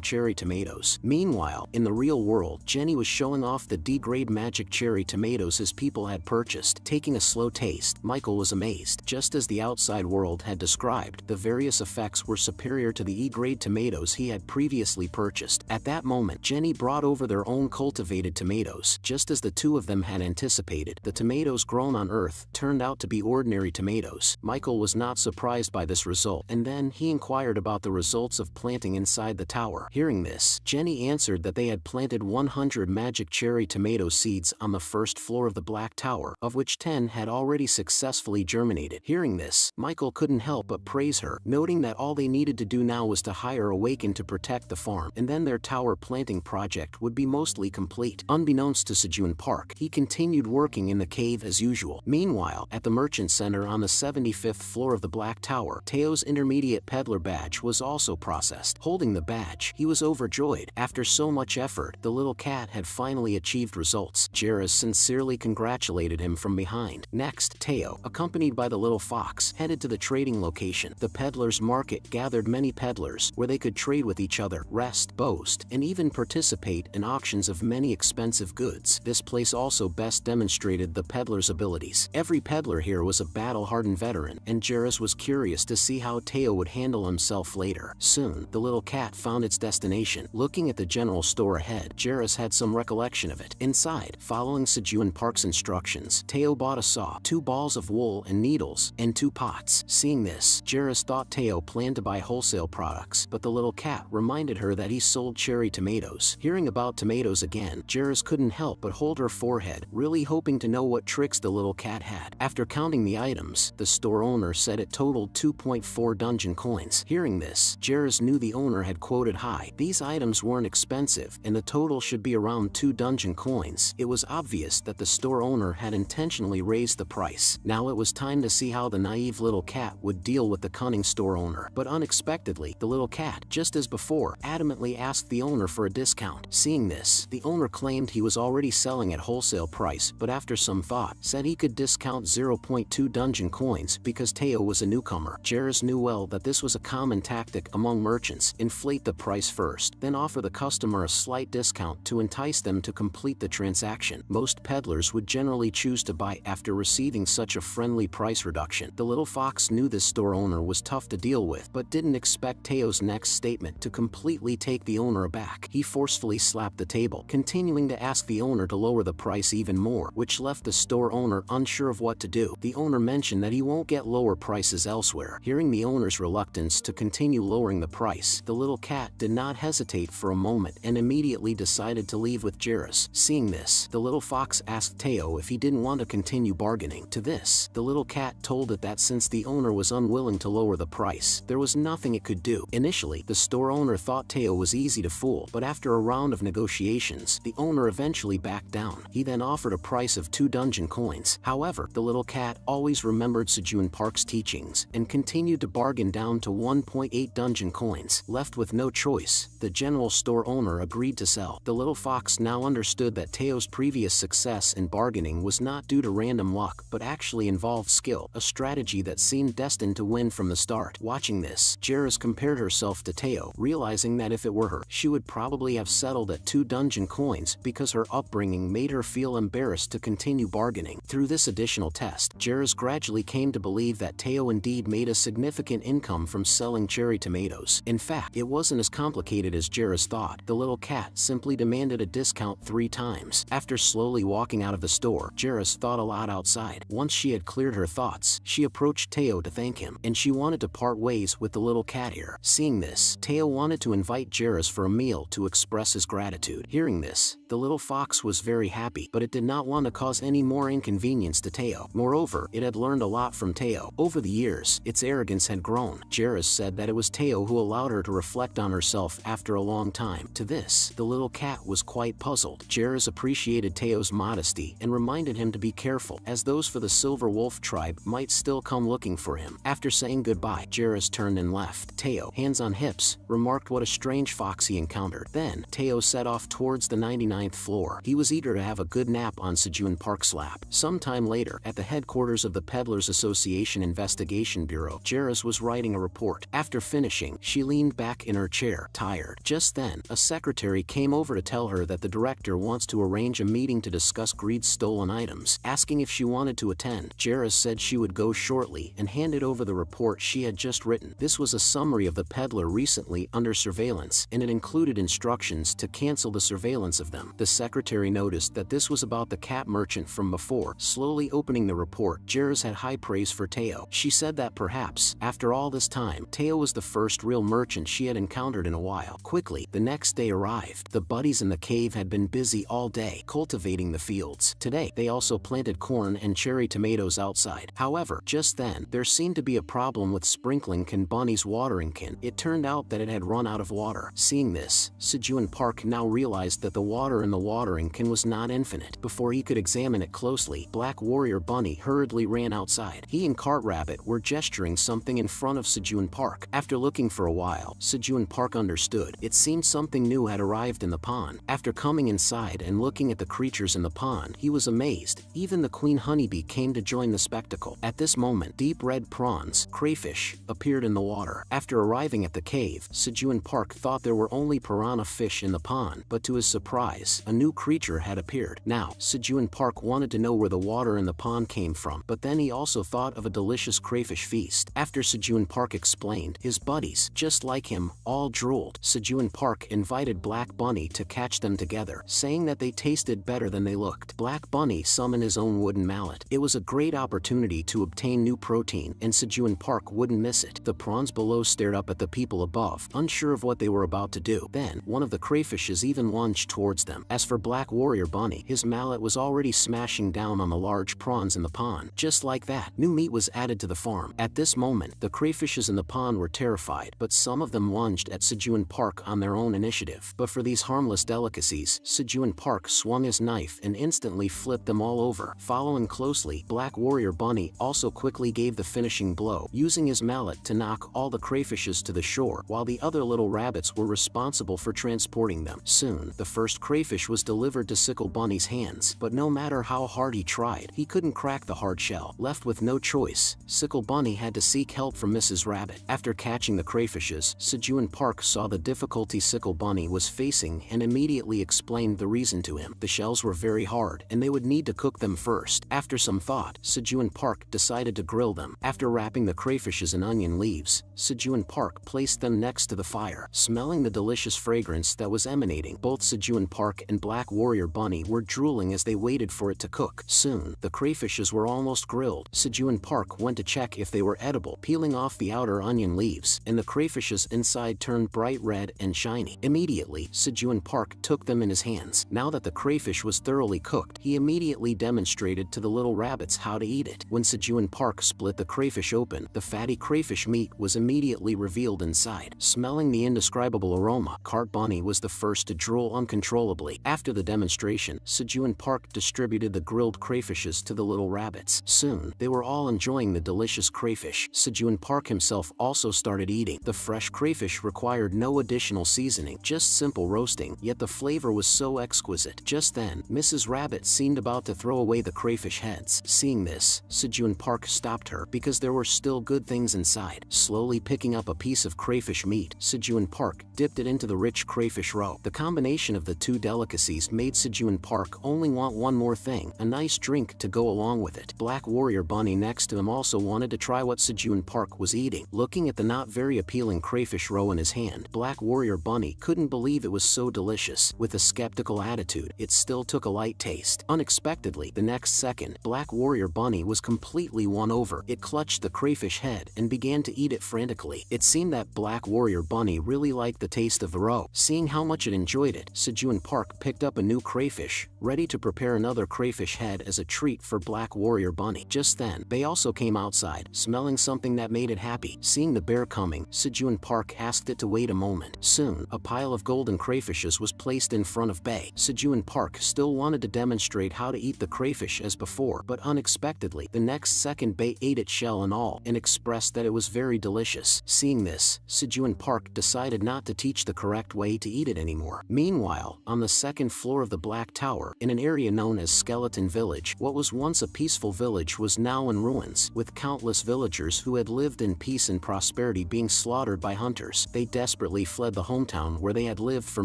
cherry tomatoes. Meanwhile, in the real world, Jenny was showing off the D-grade magic cherry tomatoes his people had purchased. Taking a slow taste, Michael was amazed. Just as the outside world had described, the various effects were superior to the E-grade tomatoes he had previously purchased. At that moment, Jenny brought over their own cultivated tomatoes. Just as the two of them had anticipated, the tomatoes grown on Earth turned out to be ordinary tomatoes. Michael was not surprised by this result, and then he inquired about the results of planting inside the tower. Hearing this, Jenny answered that they had planted 100 magic cherry tomato seeds on the first floor of the Black Tower, of which 10 had already successfully germinated. Hearing this, Michael couldn't help but praise her, noting that all they needed to do now was to hire a Waken to protect the farm, and then their tower planting project would be mostly complete. Unbeknownst to Sejun Park, he continued working in the cave as usual. Meanwhile, at the merchant center on the 75th floor of the Black Tower, Teo's intermediate peddler badge was also processed. Holding the badge, he was overjoyed. After so much effort, the little cat had finally achieved results. Jairus sincerely congratulated him from behind. Next, Teo, accompanied by the little fox, headed to the trading location. The peddler's market gathered many peddlers, where they could trade with each other, rest, boast, and even participate in auctions of many expensive goods. This place also best demonstrated the peddler's abilities. Every peddler here was a battle-hardened veteran, and Jairus was curious to see how Teo would handle himself later. Soon, the little cat found its destination. Looking at the general store ahead, Jairus had some recollection of it. Inside, following Sejun Park's instructions, Teo bought a saw, 2 balls of wool and needles, and 2 pots. Seeing this, Jairus thought Teo planned to buy wholesale products, but the little cat reminded her that he sold cherry tomatoes. Hearing about tomatoes again, Jairus couldn't help but hold her forehead, really hoping to know what tricks the little cat had. After counting the items, the store owner said it totaled 2.4 dungeon coins. Hearing this, Jairus knew the owner had quoted high. These items weren't expensive, and the total should be around 2 dungeon coins. It was obvious that the store owner had intentionally raised the price. Now it was time to see how the naive little cat would deal with the cunning store owner. But unexpectedly, the little cat, just as before, adamantly asked the owner for a discount. Seeing this, the owner claimed he was already selling at wholesale price, but after some thought, said he could discount 0.2 dungeon coins because Teo was a newcomer. Jairus knew well that this was a common tactic among merchants: inflate the price first, then offer the customer a slight discount to entice them to complete the transaction. Most peddlers would generally choose to buy after receiving such a friendly price reduction. The little fox knew this store owner was tough to deal with, but didn't expect Teo's next statement to completely take the owner aback. He forcefully slapped the table, continuing to ask the owner to lower the price even more, which left the store owner unsure of what to do. The owner mentioned that he won't get lower prices elsewhere. Hearing the owner's reluctance to continue lowering the price, the little cat did not hesitate for a moment and immediately decided to leave with Jairus. Seeing this, the little fox asked Teo if he didn't want to continue bargaining. To this, the little cat told it that since the owner was unwilling to lower the price, there was nothing it could do. Initially, the store owner thought Teo was easy to fool, but after a round of negotiations, the owner eventually backed down. He then offered a price of 2 dungeon coins. However, the little cat always remembered Sejun Park's teachings and continued to bargain down to 1.8 dungeon coins. Left with no choice, the general store owner agreed to sell. The little fox now understood that Teo's previous success in bargaining was not due to random luck, but actually involved skill, a strategy that seemed destined to win from the start. Watching this, Jairus compared herself to Teo, realizing that if it were her, she would probably have settled at 2 dungeon coins because her upbringing made her feel embarrassed to continue bargaining. Through this additional test, Jairus gradually came to believe that Teo indeed made a significant income from selling cherry tomatoes. In fact, it wasn't as complicated as Jairus thought. The little cat simply demanded a discount 3 times. After slowly walking out of the store, Jairus thought aloud outside. Once she had cleared her thoughts, she approached Teo to thank him, and she wanted to part ways with the little cat here. Seeing this, Teo wanted to invite Jairus for a meal to express his gratitude. Hearing this, the little fox was very happy, but it did not want to cause any more inconvenience to Teo. Moreover, it had learned a lot from Teo. Over the years, its arrogance had grown. Jairus said that it was Teo who allowed her to reflect on herself after a long time. To this, the little cat was quite puzzled. Jairus appreciated Teo's modesty and reminded him to be careful, as those for the Silver Wolf tribe might still come looking for him. After saying goodbye, Jairus turned and left. Teo, hands on hips, remarked what a strange fox he encountered. Then, Teo set off towards the 99th floor. He was eager to have a good nap on Sejun Park's lap. Sometime later, at the headquarters of the Peddlers Association Investigation Bureau. Jairus was writing a report. After finishing, she leaned back in her chair, tired. Just then, a secretary came over to tell her that the director wants to arrange a meeting to discuss Greed's stolen items. Asking if she wanted to attend, Jairus said she would go shortly and handed over the report she had just written. This was a summary of the peddler recently under surveillance, and it included instructions to cancel the surveillance of them. The secretary noticed that this was about the cat merchant from before. Slowly opening the report, Jairus had high praise for Teo. She said that perhaps, after all this time, Teo was the first real merchant she had encountered in a while. Quickly, the next day arrived. The buddies in the cave had been busy all day, cultivating the fields. Today, they also planted corn and cherry tomatoes outside. However, just then, there seemed to be a problem with sprinkling Can Bunny's watering can. It turned out that it had run out of water. Seeing this, Sejun Park now realized that the water in the watering can was not infinite. Before he could examine it closely, Black Warrior Bunny hurriedly ran outside. He and Cart Rabbit were gesturing something in front of Sejun Park. After looking for a while, Sejun Park understood. It seemed something new had arrived in the pond. After coming inside and looking at the creatures in the pond, he was amazed. Even the queen honeybee came to join the spectacle. At this moment, deep red prawns, crayfish, appeared in the water. After arriving at the cave, Sejun Park thought there were only piranha fish in the pond, but to his surprise, a new creature had appeared. Now, Sejun Park wanted to know where the water in the pond came from, but then he also thought of a delicious crayfish feast. After Sejun Park explained, his buddies, just like him, all drooled. Sejun Park invited Black Bunny to catch them together, saying that they tasted better than they looked. Black Bunny summoned his own wooden mallet. It was a great opportunity to obtain new protein, and Sejun Park wouldn't miss it. The prawns below stared up at the people above, unsure of what they were about to do. Then, one of the crayfishes even lunged towards them. As for Black Warrior Bunny, his mallet was already smashing down on the large prawns in the pond. Just like that, new meat was added to the farm. At this moment, the crayfishes in the pond were terrified, but some of them lunged at Sejun Park on their own initiative. But for these harmless delicacies, Sejun Park swung his knife and instantly flipped them all over. Following closely, Black Warrior Bunny also quickly gave the finishing blow, using his mallet to knock all the crayfishes to the shore, while the other little rabbits were responsible for transporting them. Soon, the first crayfish was delivered to Sickle Bunny's hands, but no matter how hard he tried, he couldn't crack the hard shell. Left with no choice, Sickle Bunny had to seek help from Mrs. Rabbit. After catching the crayfishes, Sejun Park saw the difficulty Sickle Bunny was facing and immediately explained the reason to him. The shells were very hard, and they would need to cook them first. After some thought, Sejun Park decided to grill them. After wrapping the crayfishes in onion leaves, Sejun Park placed them next to the fire. Smelling the delicious fragrance that was emanating, both Sejun Park and Black Warrior Bunny were drooling as they waited for it to cook. Soon, the crayfishes were almost grilled. Sejun Park went to check if they were edible, peeling off the outer onion leaves, and the crayfishes inside turned bright red and shiny. Immediately, Sejun Park took them in his hands. Now that the crayfish was thoroughly cooked, he immediately demonstrated to the little rabbits how to eat it. When Sejun Park split the crayfish open, the fatty crayfish meat was immediately revealed inside. Smelling the indescribable aroma, Cart Bunny was the first to drool uncontrollably. After the demonstration, Sejun Park distributed the grilled crayfishes to the little rabbits. Soon, they were all enjoying the delicious crayfish. Sejun Park himself also started eating. The fresh crayfish required no additional seasoning, just simple roasting, yet the flavor was so exquisite. Just then, Mrs. Rabbit seemed about to throw away the crayfish heads. Seeing this, Sejun Park stopped her because there were still good things inside. Slowly picking up a piece of crayfish meat, Sejun Park dipped it into the rich crayfish roe. The combination of the two delicacies made Sejun Park only want one more thing, a nice drink to go along with it. Black Warrior Bunny next to him also wanted to try what Sejun Park was eating. Looking at the not very appealing crayfish roe in his hand, Black Warrior Bunny couldn't believe it was so delicious. With a skeptical attitude, it still took a light taste. Unexpectedly, the next second, Black Warrior Bunny was completely won over. It clutched the crayfish head and began to eat it frantically. It seemed that Black Warrior Bunny really liked the taste of the roe. Seeing how much it enjoyed it, Sejun Park picked up a new crayfish, ready to prepare another crayfish head as a treat for Black Warrior Bunny. Just then, Bay also came outside, smelling something that made it happy. Seeing the bear coming, Sejun Park asked it to wait a moment. Soon, a pile of golden crayfishes was placed in front of Bay. Sejun Park still wanted to demonstrate how to eat the crayfish as before, but unexpectedly, the next second Bay ate it shell and all, and expressed that it was very delicious. Seeing this, Sejun Park decided not to teach the correct way to eat it anymore. Meanwhile, on the second floor of the Black Tower, in an area known as Skeleton Village, what was once a peaceful village village was now in ruins, with countless villagers who had lived in peace and prosperity being slaughtered by hunters. They desperately fled the hometown where they had lived for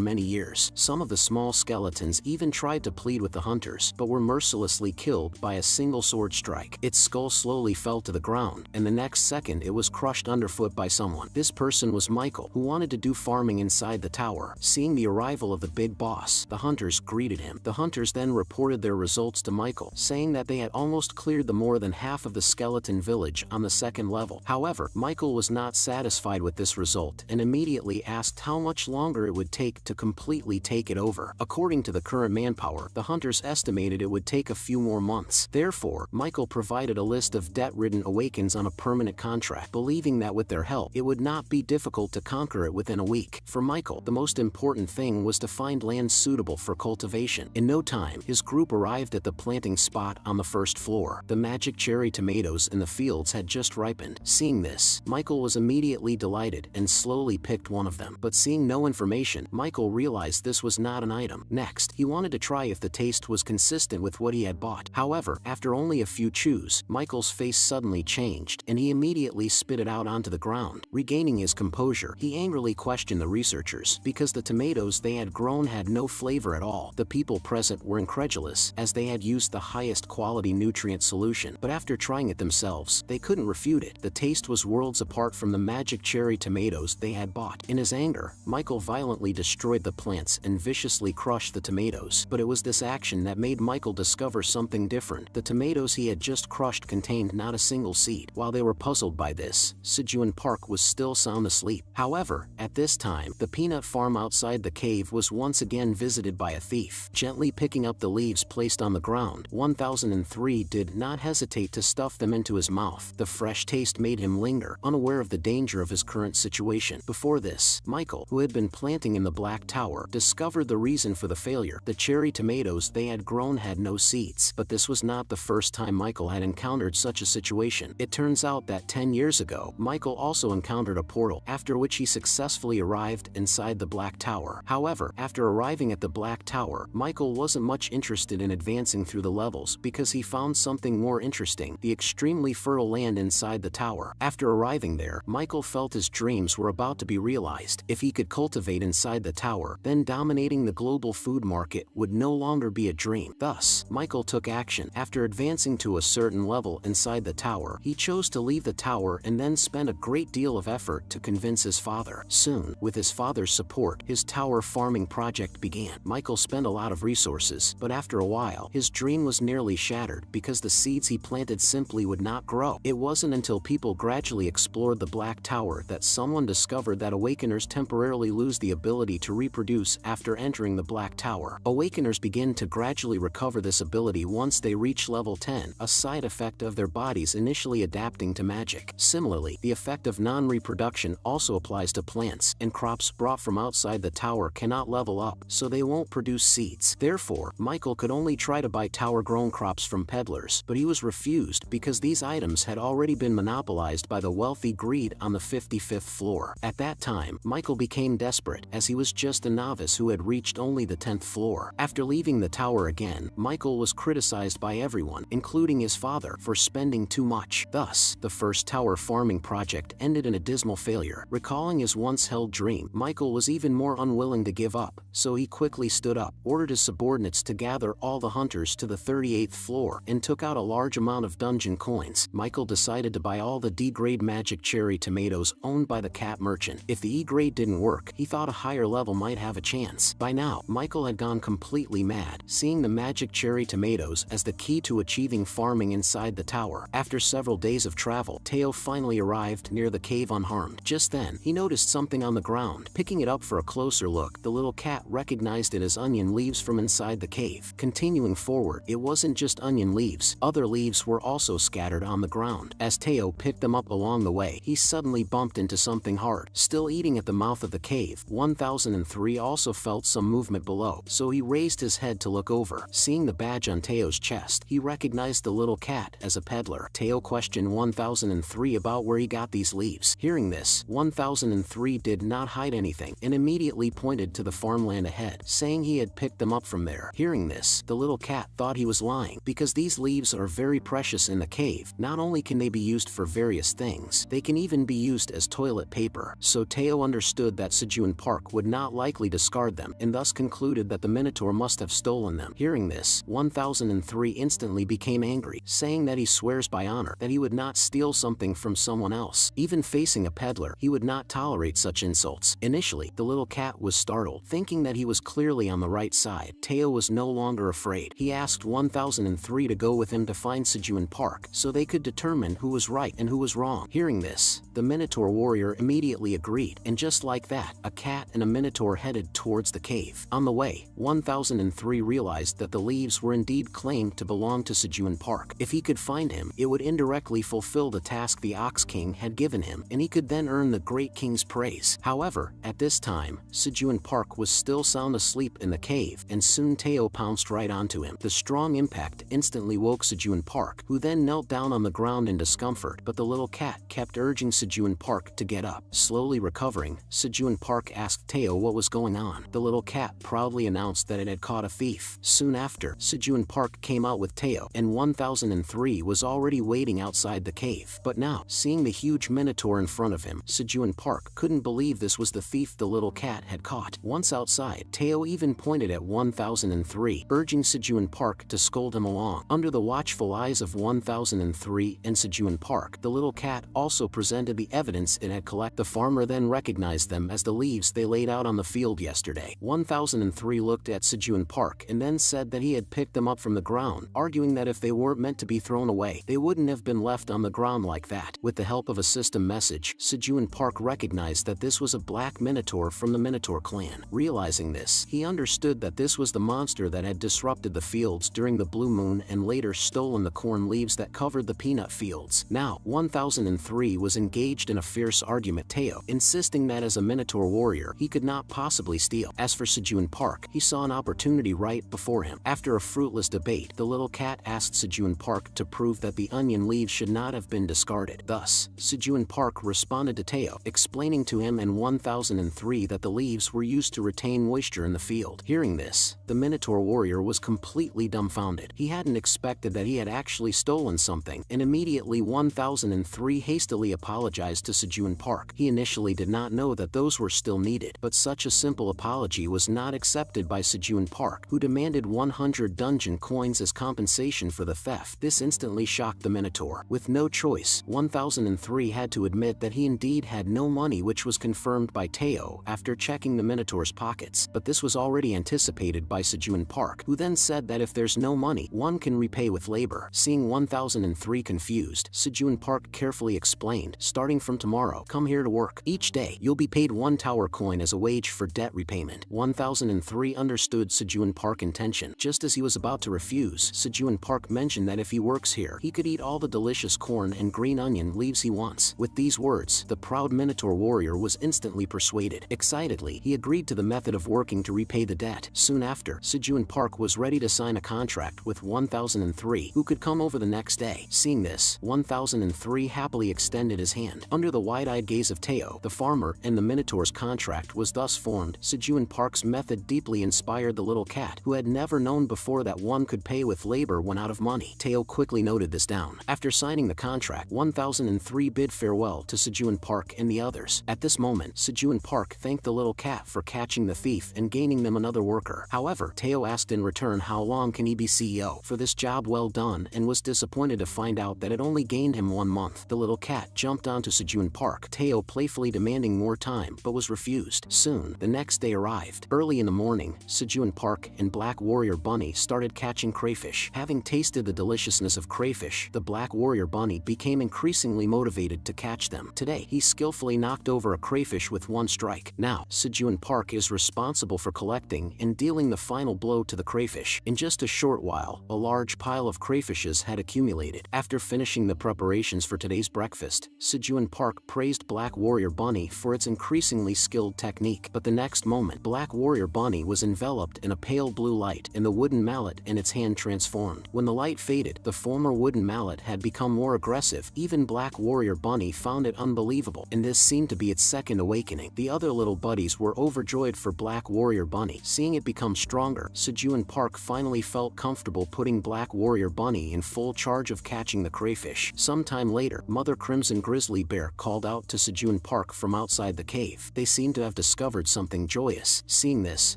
many years. Some of the small skeletons even tried to plead with the hunters, but were mercilessly killed by a single sword strike. Its skull slowly fell to the ground, and the next second it was crushed underfoot by someone. This person was Michael, who wanted to do farming inside the tower. Seeing the arrival of the big boss, the hunters greeted him. The hunters then reported their results to Michael, saying that they had almost cleared the more than half of the skeleton village on the second level. However, Michael was not satisfied with this result and immediately asked how much longer it would take to completely take it over. According to the current manpower, the hunters estimated it would take a few more months. Therefore, Michael provided a list of debt-ridden awakens on a permanent contract, believing that with their help, it would not be difficult to conquer it within a week. For Michael, the most important thing was to find land suitable for cultivation. In no time, his group arrived at the planting spot on the first floor. The magic cherry tomatoes in the fields had just ripened. Seeing this, Michael was immediately delighted and slowly picked one of them. But seeing no information, Michael realized this was not an item. Next, he wanted to try if the taste was consistent with what he had bought. However, after only a few chews, Michael's face suddenly changed, and he immediately spit it out onto the ground. Regaining his composure, he angrily questioned the researchers, because the tomatoes they had grown had no flavor at all. The people present were incredulous, as they had used the highest quality nutrient solution, but after trying it themselves, they couldn't refute it. The taste was worlds apart from the magic cherry tomatoes they had bought. In his anger, Michael violently destroyed the plants and viciously crushed the tomatoes, but it was this action that made Michael discover something different. The tomatoes he had just crushed contained not a single seed. While they were puzzled by this, Sijuan Park was still sound asleep. However, at this time, the peanut farm outside the cave was once again visited by a thief. Gently picking up the leaves placed on the ground, 1003 did not hesitate to stuff them into his mouth. The fresh taste made him linger, unaware of the danger of his current situation. Before this, Michael, who had been planting in the Black Tower, discovered the reason for the failure. The cherry tomatoes they had grown had no seeds. But this was not the first time Michael had encountered such a situation. It turns out that 10 years ago, Michael also encountered a portal, after which he successfully arrived inside the Black Tower. However, after arriving at the Black Tower, Michael wasn't much interested in advancing through the levels because he found something more interesting: the extremely fertile land inside the tower. After arriving there, Michael felt his dreams were about to be realized. If he could cultivate inside the tower, then dominating the global food market would no longer be a dream. Thus, Michael took action. After advancing to a certain level inside the tower, he chose to leave the tower and then spend a great deal of effort to convince his father. Soon, with his father's support, his tower farming project began. Michael spent a lot of resources, but after a while, his dream was nearly shattered because the seeds he planted simply would not grow. It wasn't until people gradually explored the Black Tower that someone discovered that awakeners temporarily lose the ability to reproduce after entering the Black Tower. Awakeners begin to gradually recover this ability once they reach level 10, a side effect of their bodies initially adapting to magic. Similarly, the effect of non-reproduction also applies to plants, and crops brought from outside the tower cannot level up, so they won't produce seeds. Therefore, Michael could only try to buy tower-grown crops from peddlers, but he was refused because these items had already been monopolized by the wealthy greed on the 55th floor. At that time, Michael became desperate, as he was just a novice who had reached only the 10th floor. After leaving the tower again, Michael was criticized by everyone, including his father, for spending too much. Thus, the first tower farming project ended in a dismal failure. Recalling his once-held dream, Michael was even more unwilling to give up, so he quickly stood up, ordered his subordinates to gather all the hunters to the 38th floor, and took out a large amount of dungeon coins. Michael decided to buy all the D-grade magic cherry tomatoes owned by the cat merchant. If the E-grade didn't work, he thought a higher level might have a chance. By now, Michael had gone completely mad, seeing the magic cherry tomatoes as the key to achieving farming inside the tower. After several days of travel, Teo finally arrived near the cave unharmed. Just then, he noticed something on the ground. Picking it up for a closer look, the little cat recognized it as onion leaves from inside the cave. Continuing forward, it wasn't just onion leaves. Other leaves were also scattered on the ground. As Teo picked them up along the way, he suddenly bumped into something hard. Still eating at the mouth of the cave, 1003 also felt some movement below, so he raised his head to look over. Seeing the badge on Teo's chest, he recognized the little cat as a peddler. Teo questioned 1003 about where he got these leaves. Hearing this, 1003 did not hide anything and immediately pointed to the farmland ahead, saying he had picked them up from there. Hearing this, the little cat thought he was lying, because these leaves are very precious in the cave. Not only can they be used for various things, they can even be used as toilet paper. So Teo understood that Sejun Park would not likely discard them, and thus concluded that the Minotaur must have stolen them. Hearing this, 1003 instantly became angry, saying that he swears by honor that he would not steal something from someone else. Even facing a peddler, he would not tolerate such insults. Initially, the little cat was startled, thinking that he was clearly on the right side. Teo was no longer afraid. He asked 1003 to go with him to find Sejun Park, so they could determine who was right and who was wrong. Hearing this, the Minotaur warrior immediately agreed, and just like that, a cat and a Minotaur headed towards the cave. On the way, 1003 realized that the leaves were indeed claimed to belong to Sejun Park. If he could find him, it would indirectly fulfill the task the Ox King had given him, and he could then earn the Great King's praise. However, at this time, Sejun Park was still sound asleep in the cave, and soon Teo pounced right onto him. The strong impact instantly woke Sejun Park, who then knelt down on the ground in discomfort, but the little cat kept urging Sejun Park to get up. Slowly recovering, Sejun Park asked Teo what was going on. The little cat proudly announced that it had caught a thief. Soon after, Sejun Park came out with Teo, and 1003 was already waiting outside the cave. But now, seeing the huge Minotaur in front of him, Sejun Park couldn't believe this was the thief the little cat had caught. Once outside, Teo even pointed at 1003, urging Sejun Park to scold him along. Under the watchful eyes of 1003 and Sejun Park, the little cat also presented the evidence it had collected. The farmer then recognized them as the leaves they laid out on the field yesterday. 1003 looked at Sejun Park and then said that he had picked them up from the ground, arguing that if they weren't meant to be thrown away, they wouldn't have been left on the ground like that. With the help of a system message, Sejun Park recognized that this was a black Minotaur from the Minotaur clan. Realizing this, he understood that this was the monster that had disrupted the fields during the blue moon and later stolen the corn leaves that covered the peanut fields. Now, 1003 was engaged in a fierce argument with Teo, insisting that as a Minotaur warrior, he could not possibly steal. As for Sejun Park, he saw an opportunity right before him. After a fruitless debate, the little cat asked Sejun Park to prove that the onion leaves should not have been discarded. Thus, Sejun Park responded to Teo, explaining to him and 1003 that the leaves were used to retain moisture in the field. Hearing this, the Minotaur warrior was completely dumbfounded. He hadn't expected that he had actually stolen something, and immediately 1003 hastily apologized to Sejun Park. He initially did not know that those were still needed, but such a simple apology was not accepted by Sejun Park, who demanded 100 dungeon coins as compensation for the theft. This instantly shocked the Minotaur. With no choice, 1003 had to admit that he indeed had no money, which was confirmed by Teo after checking the Minotaur's pockets. But this was already anticipated by Sejun Park, who then said that if there's no money, one can repay with labor. Seeing 1003 confused, Sejun Park carefully explained, starting from tomorrow, come here to work. Each day, you'll be paid 1 tower coin as a wage for debt repayment. 1003 understood Sejun Park's intention. Just as he was about to refuse, Sejun Park mentioned that if he works here, he could eat all the delicious corn and green onion leaves he wants. With these words, the proud Minotaur warrior was instantly persuaded. Excitedly, he agreed to the method of working to repay the debt. Soon after, Sejun Park was ready to sign a contract with 1003, who could come over the next day. Seeing this, 1003 happily extended his hand. Under the wide-eyed gaze of Teo, the farmer, and the Minotaur's contract was thus formed. Sejun Park's method deeply inspired the little cat, who had never known before that one could pay with labor when out of money. Teo quickly noted this down. After signing the contract, 1003 bid farewell to Sejun Park and the others. At this moment, Sejun Park thanked the little cat for catching the thief and gaining them another worker. However, Teo asked in return how long can he be CEO for this job well done, and was disappointed to find out that it only gained him 1 month. The little cat jumped onto Sejun Park, Teo playfully demanding more time, but was refused. Soon, the next day arrived. Early in the morning, Sejun Park and Black Warrior Bunny started catching crayfish. Having tasted the deliciousness of crayfish, the Black Warrior Bunny became increasingly motivated to catch them. Today, he skillfully knocked over a crayfish with 1 strike. Now, Sejun Park is responsible for collecting and dealing the final blow to the crayfish. In just a short while, a large pile of crayfishes had accumulated. After finishing the preparations for today's breakfast, Sejun Park praised Black Warrior Bunny for its increasingly skilled technique. But the next moment, Black Warrior Bunny was enveloped in a pale blue light, and the wooden mallet in its hand transformed. When the light faded, the former wooden mallet had become more aggressive. Even Black Warrior Bunny found it unbelievable, and this seemed to be its second awakening. The other little buddies were overjoyed for Black Warrior Bunny. Seeing it become stronger, Sejun Park finally felt comfortable putting Black Warrior bunny in full charge of catching the crayfish. Sometime later, Mother Crimson Grizzly Bear called out to Sejun Park from outside the cave. They seemed to have discovered something joyous. Seeing this,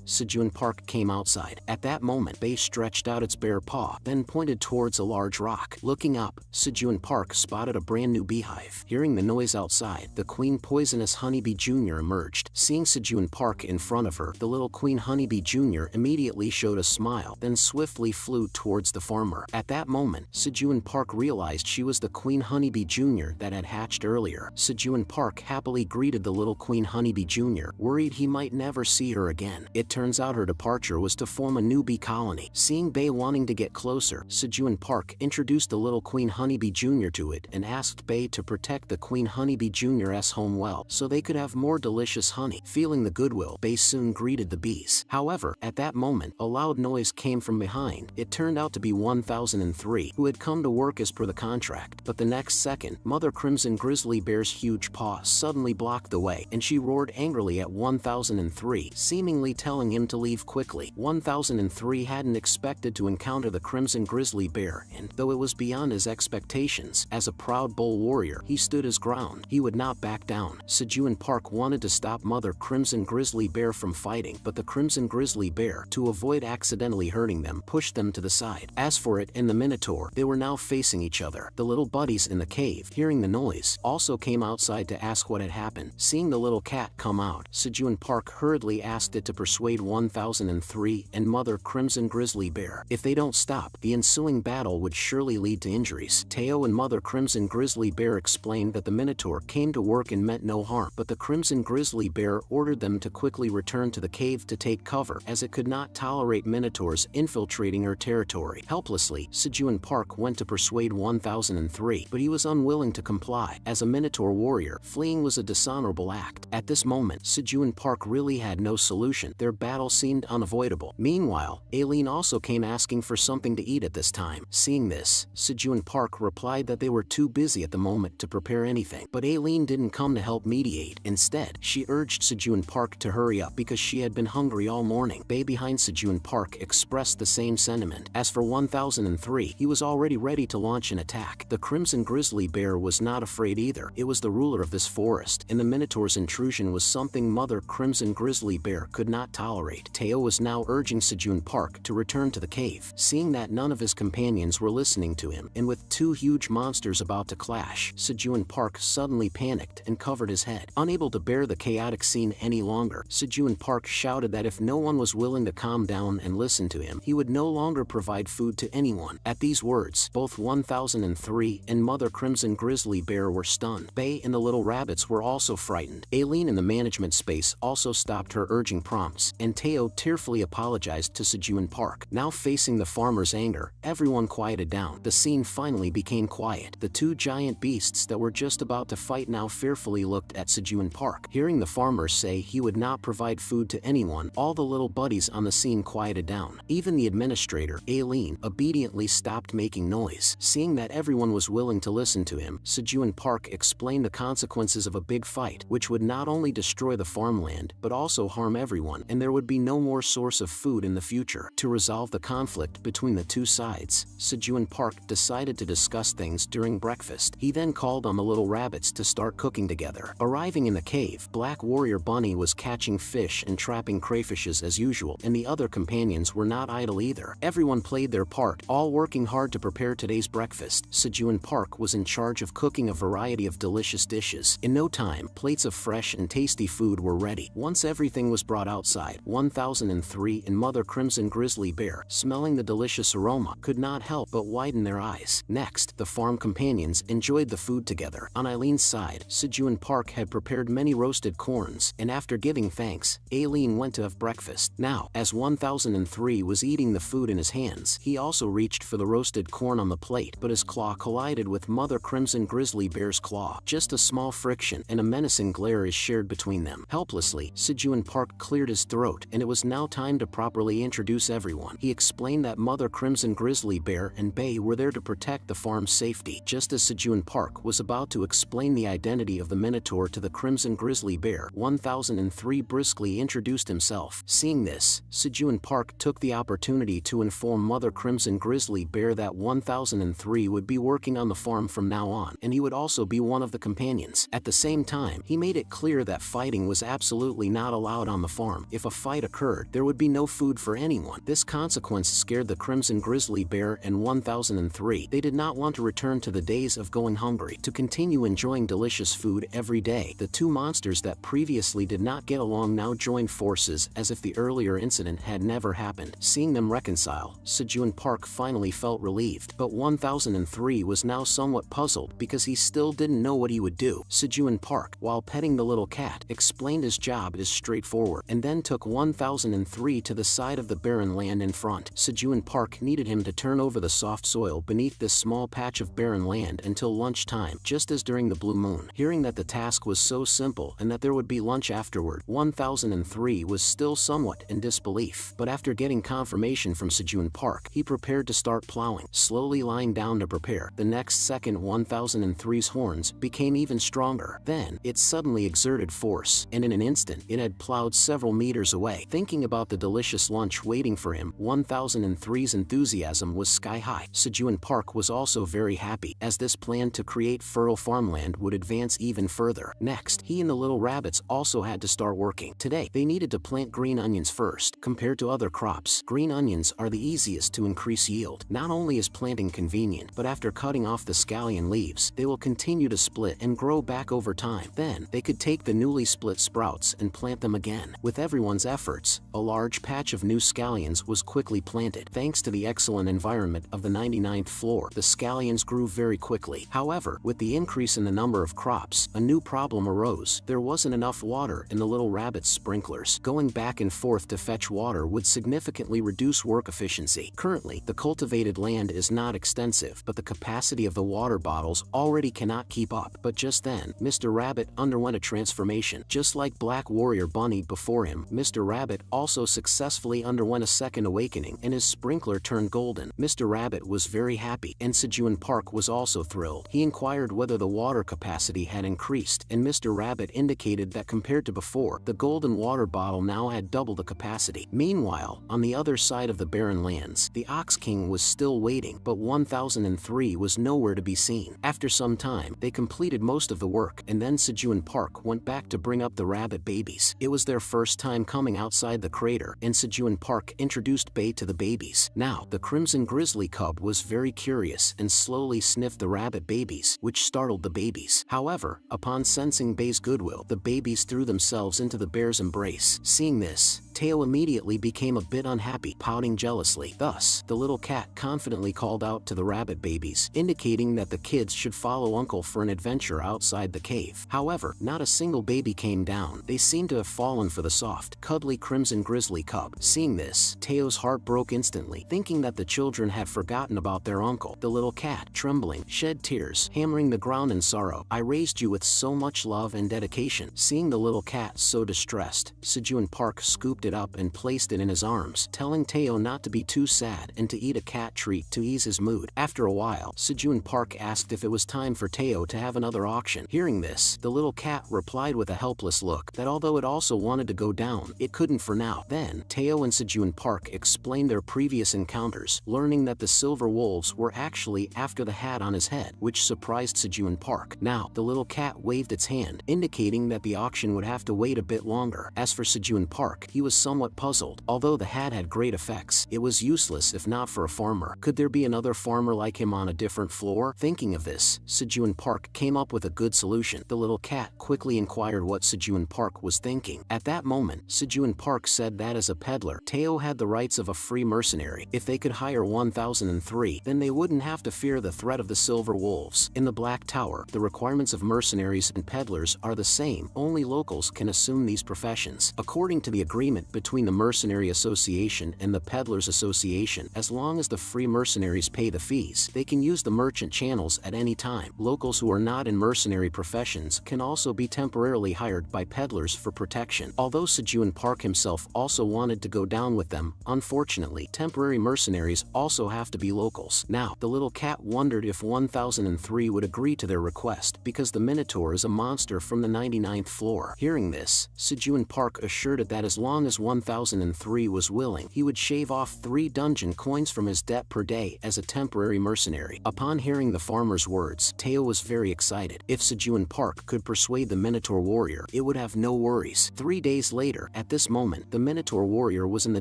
Sejun Park came outside. At that moment, Bay stretched out its bare paw, then pointed towards a large rock. Looking up, Sejun Park spotted a brand new beehive. Hearing the noise outside, the Queen Poisonous Honeybee Jr. emerged. Seeing Sejun Park in front of her, the little Queen Honeybee Jr. immediately showed a smile, then swiftly flew towards the farmer. At that moment, Sejun Park realized she was the Queen Honeybee Jr. that had hatched earlier. Sejun Park happily greeted the little Queen Honeybee Jr., worried he might never see her again. It turns out her departure was to form a new bee colony. Seeing Bay wanting to get closer, Sejun Park introduced the little Queen Honeybee Jr. to it and asked Bay to protect the Queen Honeybee Jr.'s home well so they could have more delicious honey. Feeling the goodwill, Bay soon greeted the bees. However, at that moment, a loud noise came from behind. It turned out to be 1003, who had come to work as per the contract. But the next second, Mother Crimson Grizzly Bear's huge paw suddenly blocked the way, and she roared angrily at 1003, seemingly telling him to leave quickly. 1003 hadn't expected to encounter the Crimson Grizzly Bear, and though it was beyond his expectations, as a proud bull warrior, he stood his ground. He would not back down. Sejun Park wanted to stop Mother Crimson Grizzly Bear from fighting, but the Crimson Grizzly Bear, to avoid accidentally hurting them, pushed them to the side. As for it and the Minotaur, they were now facing each other. The little buddies in the cave, hearing the noise, also came outside to ask what had happened. Seeing the little cat come out, Sejun Park hurriedly asked it to persuade 1003 and Mother Crimson Grizzly Bear. If they don't stop, the ensuing battle would surely lead to injuries. Teo and Mother Crimson Grizzly Bear explained that the Minotaur came to work and meant no harm, but the Crimson Grizzly Bear ordered them to quickly return to the cave to take cover, as it could not tolerate Minotaurs infiltrating her territory. Helplessly, Sejun Park went to persuade 1003, but he was unwilling to comply. As a Minotaur warrior, fleeing was a dishonorable act. At this moment, Sejun Park really had no solution. Their battle seemed unavoidable. Meanwhile, Aileen also came asking for something to eat at this time. Seeing this, Sejun Park replied that they were too busy at the moment to prepare anything. But Aileen didn't come to help mediate. Instead, she urged Sejun Park to hurry up because she had been hungry all morning. Bay behind Sejun Park expressed the same sentiment. As for 1003, he was already ready to launch an attack. The Crimson Grizzly Bear was not afraid either. It was the ruler of this forest, and the Minotaur's intrusion was something Mother Crimson Grizzly Bear could not tolerate. Teo was now urging Sejun Park to return to the cave. Seeing that none of his companions were listening to him, and with two huge monsters about to clash, Sejun Park suddenly panicked and covered his head. Unable to bear the chaotic scene any longer, Sejun Park shouted that if no one was willing to calm down and listen to him, he would no longer provide food to anyone. At these words, both 1003 and Mother Crimson Grizzly Bear were stunned. Bay and the little rabbits were also frightened. Aileen in the management space also stopped her urging prompts, and Teo tearfully apologized to Sejun Park. Now facing the farmer's anger, everyone quieted down. The scene finally became quiet. The two giant beasts that were just about to fight now fearfully looked at Sejun Park. Hearing the farmer say he would not provide food to anyone, all the little buddies on the scene quieted down. Even the administrator, Aileen, obediently stopped making noise. Seeing that everyone was willing to listen to him, Sejun Park explained the consequences of a big fight, which would not only destroy the farmland, but also harm everyone, and there would be no more source of food in the future. To resolve the conflict between the two sides, Sejun Park decided to discuss things during breakfast. He then called on the little rabbits to start cooking together. Arriving in the cave, Black Warrior Bunny was catching fish and trapping crayfishes as usual, and the other companions were not idle either. Everyone played their part, all working hard to prepare today's breakfast. Sejun Park was in charge of cooking a variety of delicious dishes. In no time, plates of fresh and tasty food were ready. Once everything was brought outside, 1003 and Mother Crimson Grizzly Bear, smelling the delicious aroma, could not help but widen their eyes. Next, the farm companions enjoyed the food together. On Aileen's side, Sejun Park had prepared many roasted corns, and after giving thanks, Aileen went to have breakfast. Now, as 1003 was eating the food in his hands, he also reached for the roasted corn on the plate, but his claw collided with Mother Crimson Grizzly Bear's claw. Just a small friction, and a menacing glare is shared between them. Helplessly, Sejun Park cleared his throat, and it was now time to properly introduce everyone. He explained that Mother Crimson Grizzly Bear and Bay were there to protect the farm's safety. Just as Sejun Park was about to explain the identity of the Minotaur to the Crimson Grizzly Bear, 1003 briskly introduced himself. Seeing this, Sejun Park took the opportunity to inform Mother Crimson Grizzly grizzly bear that 1003 would be working on the farm from now on, and he would also be one of the companions. At the same time, he made it clear that fighting was absolutely not allowed on the farm. If a fight occurred, there would be no food for anyone. This consequence scared the Crimson Grizzly Bear and 1003. They did not want to return to the days of going hungry, to continue enjoying delicious food every day. The two monsters that previously did not get along now joined forces as if the earlier incident had never happened. Seeing them reconcile, Sejun Park finally felt relieved, but 1003 was now somewhat puzzled because he still didn't know what he would do. Sejun Park, while petting the little cat, explained his job is straightforward, and then took 1003 to the side of the barren land in front. Sejun Park needed him to turn over the soft soil beneath this small patch of barren land until lunchtime, just as during the blue moon. Hearing that the task was so simple and that there would be lunch afterward, 1003 was still somewhat in disbelief, but after getting confirmation from Sejun Park, he prepared to start plowing, slowly lying down to prepare. The next second, 1003's horns became even stronger. Then, it suddenly exerted force, and in an instant, it had plowed several meters away. Thinking about the delicious lunch waiting for him, 1003's enthusiasm was sky high. Sejun Park was also very happy, as this plan to create fertile farmland would advance even further. Next, he and the little rabbits also had to start working. Today, they needed to plant green onions first. Compared to other crops, green onions are the easiest to increase yield. Not only is planting convenient, but after cutting off the scallion leaves, they will continue to split and grow back over time. Then, they could take the newly split sprouts and plant them again. With everyone's efforts, a large patch of new scallions was quickly planted. Thanks to the excellent environment of the 99th floor, the scallions grew very quickly. However, with the increase in the number of crops, a new problem arose. There wasn't enough water in the little rabbit's sprinklers. Going back and forth to fetch water would significantly reduce work efficiency. Currently, the cultivated land is not extensive, but the capacity of the water bottles already cannot keep up. But just then, Mr. Rabbit underwent a transformation. Just like Black Warrior Bunny before him, Mr. Rabbit also successfully underwent a second awakening, and his sprinkler turned golden. Mr. Rabbit was very happy, and Sejun Park was also thrilled. He inquired whether the water capacity had increased, and Mr. Rabbit indicated that compared to before, the golden water bottle now had double the capacity. Meanwhile, on the other side of the barren lands, the Ox King was still waiting, but 1003 was nowhere to be seen. After some time, they completed most of the work, and then Sejun Park went back to bring up the rabbit babies. It was their first time coming outside the crater, and Sejun Park introduced Bay to the babies. Now, the Crimson Grizzly Cub was very curious and slowly sniffed the rabbit babies, which startled the babies. However, upon sensing Bay's goodwill, the babies threw themselves into the bear's embrace. Seeing this, Teo immediately became a bit unhappy, pouting jealously. Thus, the little cat confidently called out to the rabbit babies, indicating that the kids should follow Uncle for an adventure outside the cave. However, not a single baby came down. They seemed to have fallen for the soft, cuddly Crimson Grizzly Cub. Seeing this, Teo's heart broke instantly, thinking that the children had forgotten about their uncle. The little cat, trembling, shed tears, hammering the ground in sorrow. I raised you with so much love and dedication. Seeing the little cat so distressed, Sejun Park scooped it up and placed it in his arms, telling Teo not to be too sad and to eat a cat treat to ease his mood. After a while, Sejun Park asked if it was time for Teo to have another auction. Hearing this, the little cat replied with a helpless look that although it also wanted to go down, it couldn't for now. Then, Teo and Sejun Park explained their previous encounters, learning that the silver wolves were actually after the hat on his head, which surprised Sejun Park. Now, the little cat waved its hand, indicating that the auction would have to wait a bit longer. As for Sejun Park, he was somewhat puzzled. Although the hat had great effects, it was useless if not for a farmer. Could there be another farmer like him on a different floor? Thinking of this, Sejun Park came up with a good solution. The little cat quickly inquired what Sejun Park was thinking. At that moment, Sejun Park said that as a peddler, Teo had the rights of a free mercenary. If they could hire 1003, then they wouldn't have to fear the threat of the silver wolves. In the Black Tower, the requirements of mercenaries and peddlers are the same. Only locals can assume these professions. According to the agreement between the Mercenary Association and the Peddlers Association, as long as the free mercenaries pay the fees, they can use the merchant channels at any time. Locals who are not in mercenary professions can also be temporarily hired by peddlers for protection. Although Sejun Park himself also wanted to go down with them, unfortunately, temporary mercenaries also have to be locals. Now, the little cat wondered if 1003 would agree to their request, because the Minotaur is a monster from the 99th floor. Hearing this, Sejun Park assured it that as long as 1003 was willing, he would shave off 3 dungeon coins from his debt per day as a temporary mercenary. Upon hearing the farmer's words, Teo was very excited. If Sejun Park could persuade the Minotaur warrior, it would have no worries. 3 days later, at this moment, the Minotaur warrior was in the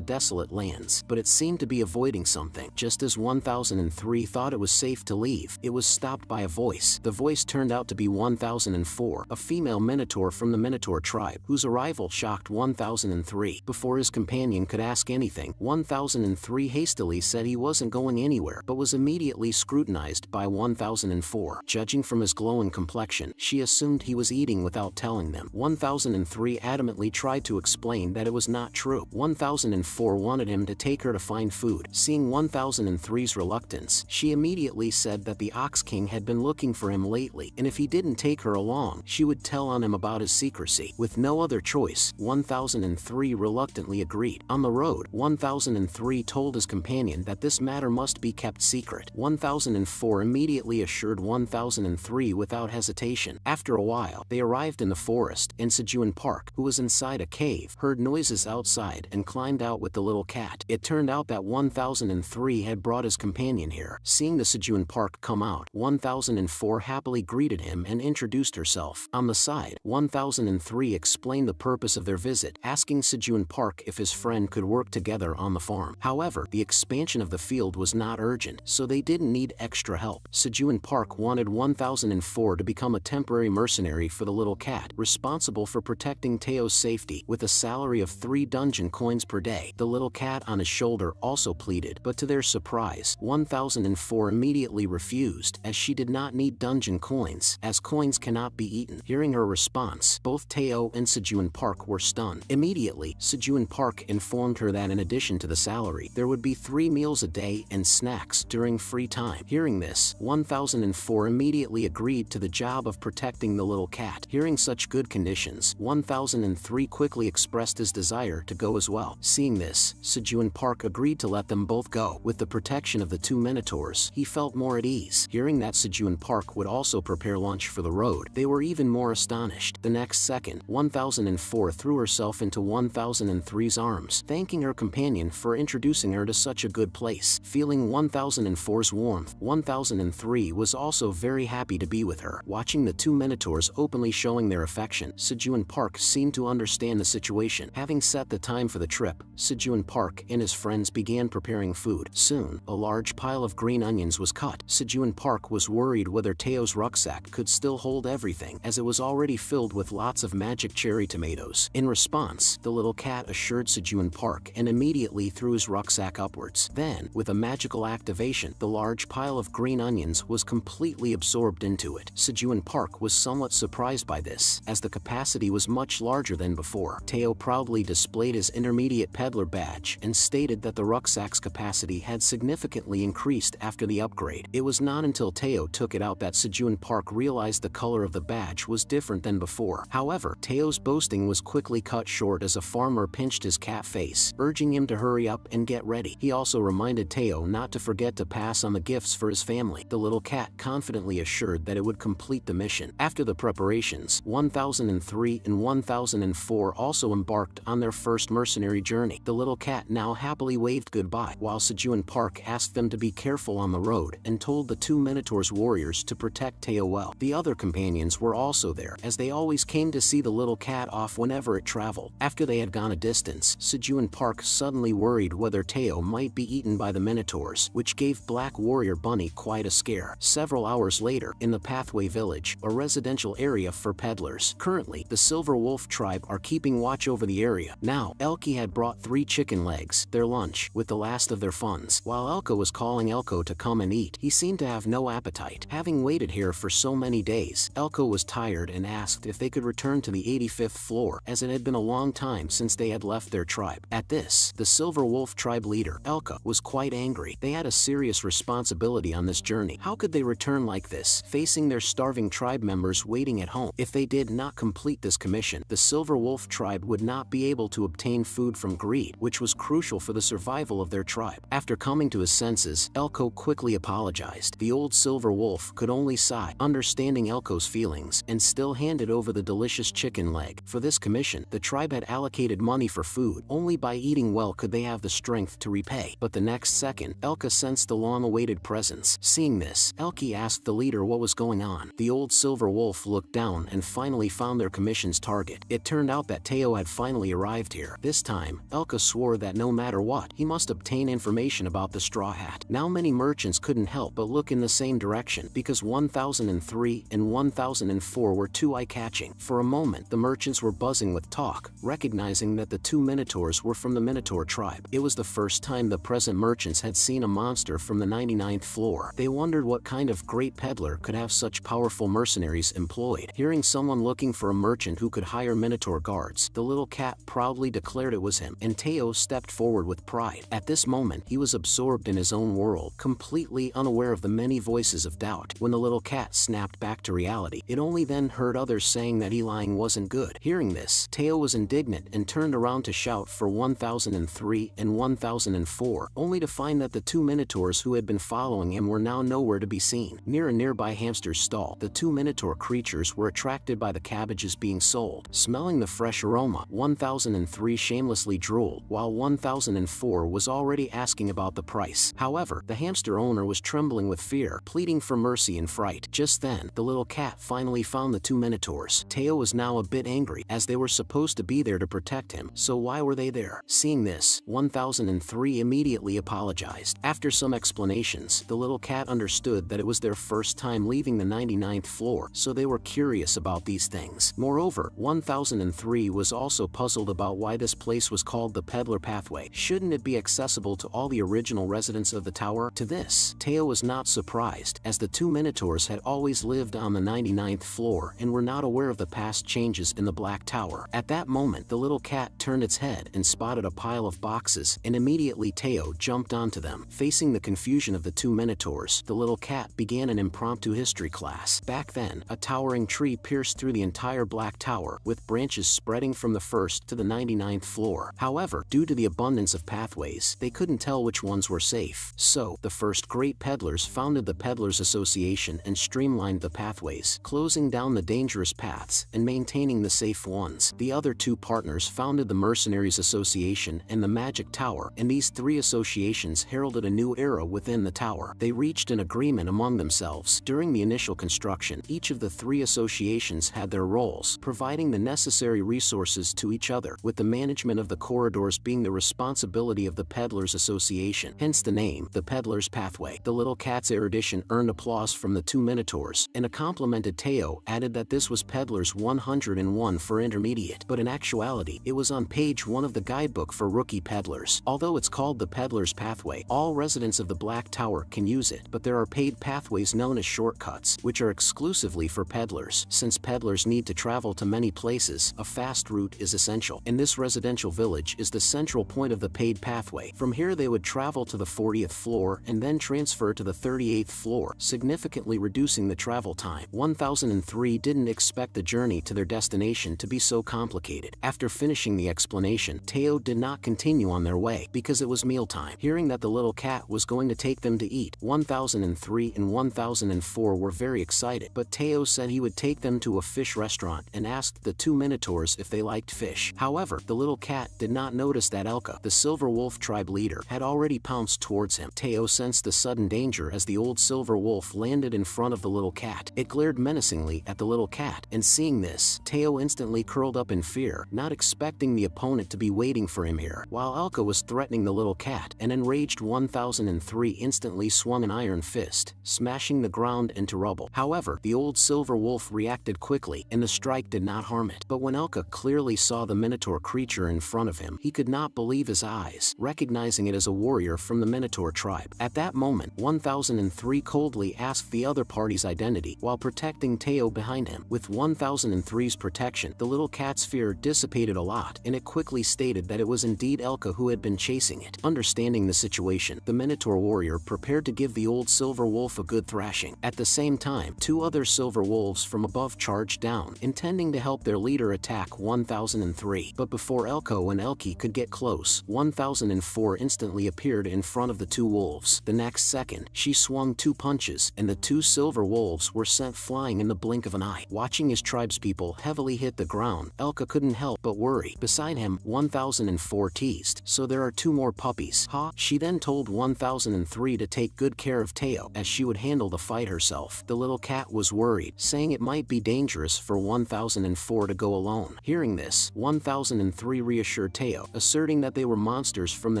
desolate lands, but it seemed to be avoiding something. Just as 1003 thought it was safe to leave, it was stopped by a voice. The voice turned out to be 1004, a female Minotaur from the Minotaur tribe, whose arrival shocked 1003. Before his companion could ask anything, 1003 hastily said he wasn't going anywhere, but was immediately scrutinized by 1004. Judging from his glowing complexion, she assumed he was eating without telling them. 1003 adamantly tried to explain that it was not true. 1004 wanted him to take her to find food. Seeing 1003's reluctance, she immediately said that the Ox King had been looking for him lately, and if he didn't take her along, she would tell on him about his secrecy. With no other choice, 1003 reluctantly agreed. On the road, 1003 told his companion that this matter must be kept secret. 1004 immediately assured 1003 without hesitation. After a while, they arrived in the forest, and Sejun Park, who was inside a cave, heard noises outside and climbed out with the little cat. It turned out that 1003 had brought his companion here. Seeing the Sejun Park come out, 1004 happily greeted him and introduced herself. On the side, 1003 explained the purpose of their visit, asking Sejun Park if his friend could work together on the farm. However, the expansion of the field was not urgent, so they didn't need extra help. Sejun Park wanted 1004 to become a temporary mercenary for the little cat, responsible for protecting Teo's safety, with a salary of 3 dungeon coins per day. The little cat on his shoulder also pleaded, but to their surprise, 1004 immediately refused, as she did not need dungeon coins, as coins cannot be eaten. Hearing her response, both Teo and Sejun Park were stunned. Immediately, Sejun Park informed her that in addition to the salary, there would be 3 meals a day and snacks during free time. Hearing this, 1004 immediately agreed to the job of protecting the little cat. Hearing such good conditions, 1003 quickly expressed his desire to go as well. Seeing this, Sejun Park agreed to let them both go. With the protection of the 2 Minotaurs, he felt more at ease. Hearing that Sejun Park would also prepare lunch for the road, they were even more astonished. The next second, 1004 threw herself into 1003's arms, thanking her companion for introducing her to such a good place. Feeling 1004's warmth, 1003 was also very happy to be with her. Watching the 2 Minotaurs openly showing their affection, Sejun Park seemed to understand the situation. Having set the time for the trip, Sejun Park and his friends began preparing food. Soon, a large pile of green onions was cut. Sejun Park was worried whether Teo's rucksack could still hold everything, as it was already filled with lots of magic cherry tomatoes. In response, the little cat assured Sejun Park and immediately threw his rucksack upwards. Then, with a magical activation, the large pile of green onions was completely absorbed into it. Sejun Park was somewhat surprised by this, as the capacity was much larger than before. Teo proudly displayed his intermediate peddler badge and stated that the rucksack's capacity had significantly increased after the upgrade. It was not until Teo took it out that Sejun Park realized the color of the badge was different than before. However, Teo's boasting was quickly cut short as a farmer pinched his cat face, urging him to hurry up and get ready. He also reminded Teo not to forget to pass on the gifts for his family. The little cat confidently assured that it would complete the mission. After the preparations, 1003 and 1004 also embarked on their first mercenary journey. The little cat now happily waved goodbye, while Sejun Park asked them to be careful on the road and told the 2 Minotaurs warriors to protect Teo well. The other companions were also there, as they always came to see the little cat off whenever it traveled. After they had gone a distance, Sejun Park suddenly worried whether Teo might be eaten by the Minotaurs, which gave Black Warrior Bunny quite a scare. Several hours later, in the Pathway Village, a residential area for peddlers. Currently, the Silver Wolf tribe are keeping watch over the area. Now, Elke had brought 3 chicken legs, their lunch, with the last of their funds. While Elko was calling Elko to come and eat, he seemed to have no appetite. Having waited here for so many days, Elko was tired and asked if they could return to the 85th floor, as it had been a long time since they had left their tribe. At this, the Silver Wolf tribe leader, Elka, was quite angry. They had a serious responsibility on this journey. How could they return like this, facing their starving tribe members waiting at home? If they did not complete this commission, the Silver Wolf tribe would not be able to obtain food from greed, which was crucial for the survival of their tribe. After coming to his senses, Elko quickly apologized. The old Silver Wolf could only sigh, understanding Elko's feelings, and still handed over the delicious chicken leg. For this commission, the tribe had allocated money for food. Only by eating well could they have the strength to repay. But the next second, Elka sensed the long-awaited presence. Seeing this, Elke asked the leader what was going on. The old silver wolf looked down and finally found their commission's target. It turned out that Teo had finally arrived here. This time, Elka swore that no matter what, he must obtain information about the straw hat. Now many merchants couldn't help but look in the same direction, because 1003 and 1004 were too eye-catching. For a moment, the merchants were buzzing with talk, recognizing that the two minotaurs were from the Minotaur tribe. It was the first time the present merchants had seen a monster from the 99th floor. They wondered what kind of great peddler could have such powerful mercenaries employed. Hearing someone looking for a merchant who could hire Minotaur guards, the little cat proudly declared it was him, and Teo stepped forward with pride. At this moment, he was absorbed in his own world, completely unaware of the many voices of doubt. When the little cat snapped back to reality, it only then heard others saying that he lying wasn't good. Hearing this, Teo was indignant and turned around to shout for 1003 and 1004, only to find that the two minotaurs who had been following him were now nowhere to be seen. Near a nearby hamster's stall, the two minotaur creatures were attracted by the cabbages being sold. Smelling the fresh aroma, 1003 shamelessly drooled, while 1004 was already asking about the price. However, the hamster owner was trembling with fear, pleading for mercy and fright. Just then, the little cat finally found the two minotaurs. Teo was now a bit angry, as they were supposed to be there to protect him, so why were they there? Seeing this, 1003 immediately apologized. After some explanations, the little cat understood that it was their first time leaving the 99th floor, so they were curious about these things. Moreover, 1003 was also puzzled about why this place was called the Peddler Pathway. Shouldn't it be accessible to all the original residents of the tower? To this, Teo was not surprised, as the two minotaurs had always lived on the 99th floor and were not aware of the past changes in the Black Tower. At that moment, the little cat turned its head and spotted a pile of boxes, and immediately Teo jumped onto them. Facing the confusion of the two minotaurs, the little cat began an impromptu history class. Back then, a towering tree pierced through the entire Black Tower, with branches spreading from the 1st to the 99th floor. However, due to the abundance of pathways, they couldn't tell which ones were safe. So, the first great peddlers founded the Peddlers Association and streamlined the pathways, closing down the dangerous paths and maintaining the safe ones. The other two partners founded the Mercenaries Association and the Magic Tower, and these three associations heralded a new era within the tower. They reached an agreement among themselves. During the initial construction, each of the three associations had their roles, providing the necessary resources to each other, with the management of the corridors being the responsibility of the Peddlers Association, hence the name, the Peddler's Pathway. The little cat's erudition earned applause from the two minotaurs, and a complimented Teo added that this was Peddler's 101 for intermediate, but in actuality, it was on page 1 of the guidebook for rookie peddlers. Although it's called the Peddler's Pathway, all residents of the Black Tower can use it, but there are paid pathways known as shortcuts, which are exclusively for peddlers. Since peddlers need to travel to many places, a fast route is essential, and this residential village is the central point of the paid pathway. From here they would travel to the 40th floor and then transfer to the 38th floor, significantly reducing the travel time. 1003 didn't expect the journey to their destination to be so complicated. After finishing the explanation, Teo did not continue on their way, because it was mealtime. Hearing that the little cat was going to take them to eat, 1003 and 1004 were very excited, but Teo said he would take them to a fish restaurant and asked the two minotaurs if they liked fish. However, the little cat did not notice that Elka, the Silver Wolf tribe leader, had already pounced towards him. Teo sensed the sudden danger as the old Silver Wolf landed in front of the little cat. It glared menacingly at the little cat, and seeing this, Teo instantly curled up in fear, not expecting the opponent to be waiting for him here. While Elka was threatening the little cat, an enraged 1003 instantly swung an iron fist, smashing the ground into rubble. However, the old Silver Wolf reacted quickly, and the strike did not harm it. But when Elka clearly saw the Minotaur creature in front of him, he could not believe his eyes, recognizing it as a warrior from the Minotaur tribe. At that moment, 1003 coldly asked the other party's identity, while protecting Teo behind him. With 1003's protection, the little cat's fear dissipated a lot, and it quickly stated that it was indeed Elka who had been chasing it. Understanding the situation, the Minotaur warrior prepared to give the old Silver Wolf a good thrashing. At the same time, two other Silver Wolves from above charged down, intending to help their leader attack 1003. But before Elko and Elke could get close, 1004 instantly appeared in front of the two wolves. The next second, she swung two punches, and the two Silver Wolves were sent flying in the blink of an eye. Watching his tribespeople heavily hit the ground, Elka couldn't help but worry. Beside him, 1004 teased, "So there are two more puppies, huh?" She then told 1003 to take good care of Teo, as she would handle the fight herself. The little cat was worried, saying it might be dangerous for 1004 to go alone. Hearing this, 1003 reassured Teo, asserting that they were monsters from the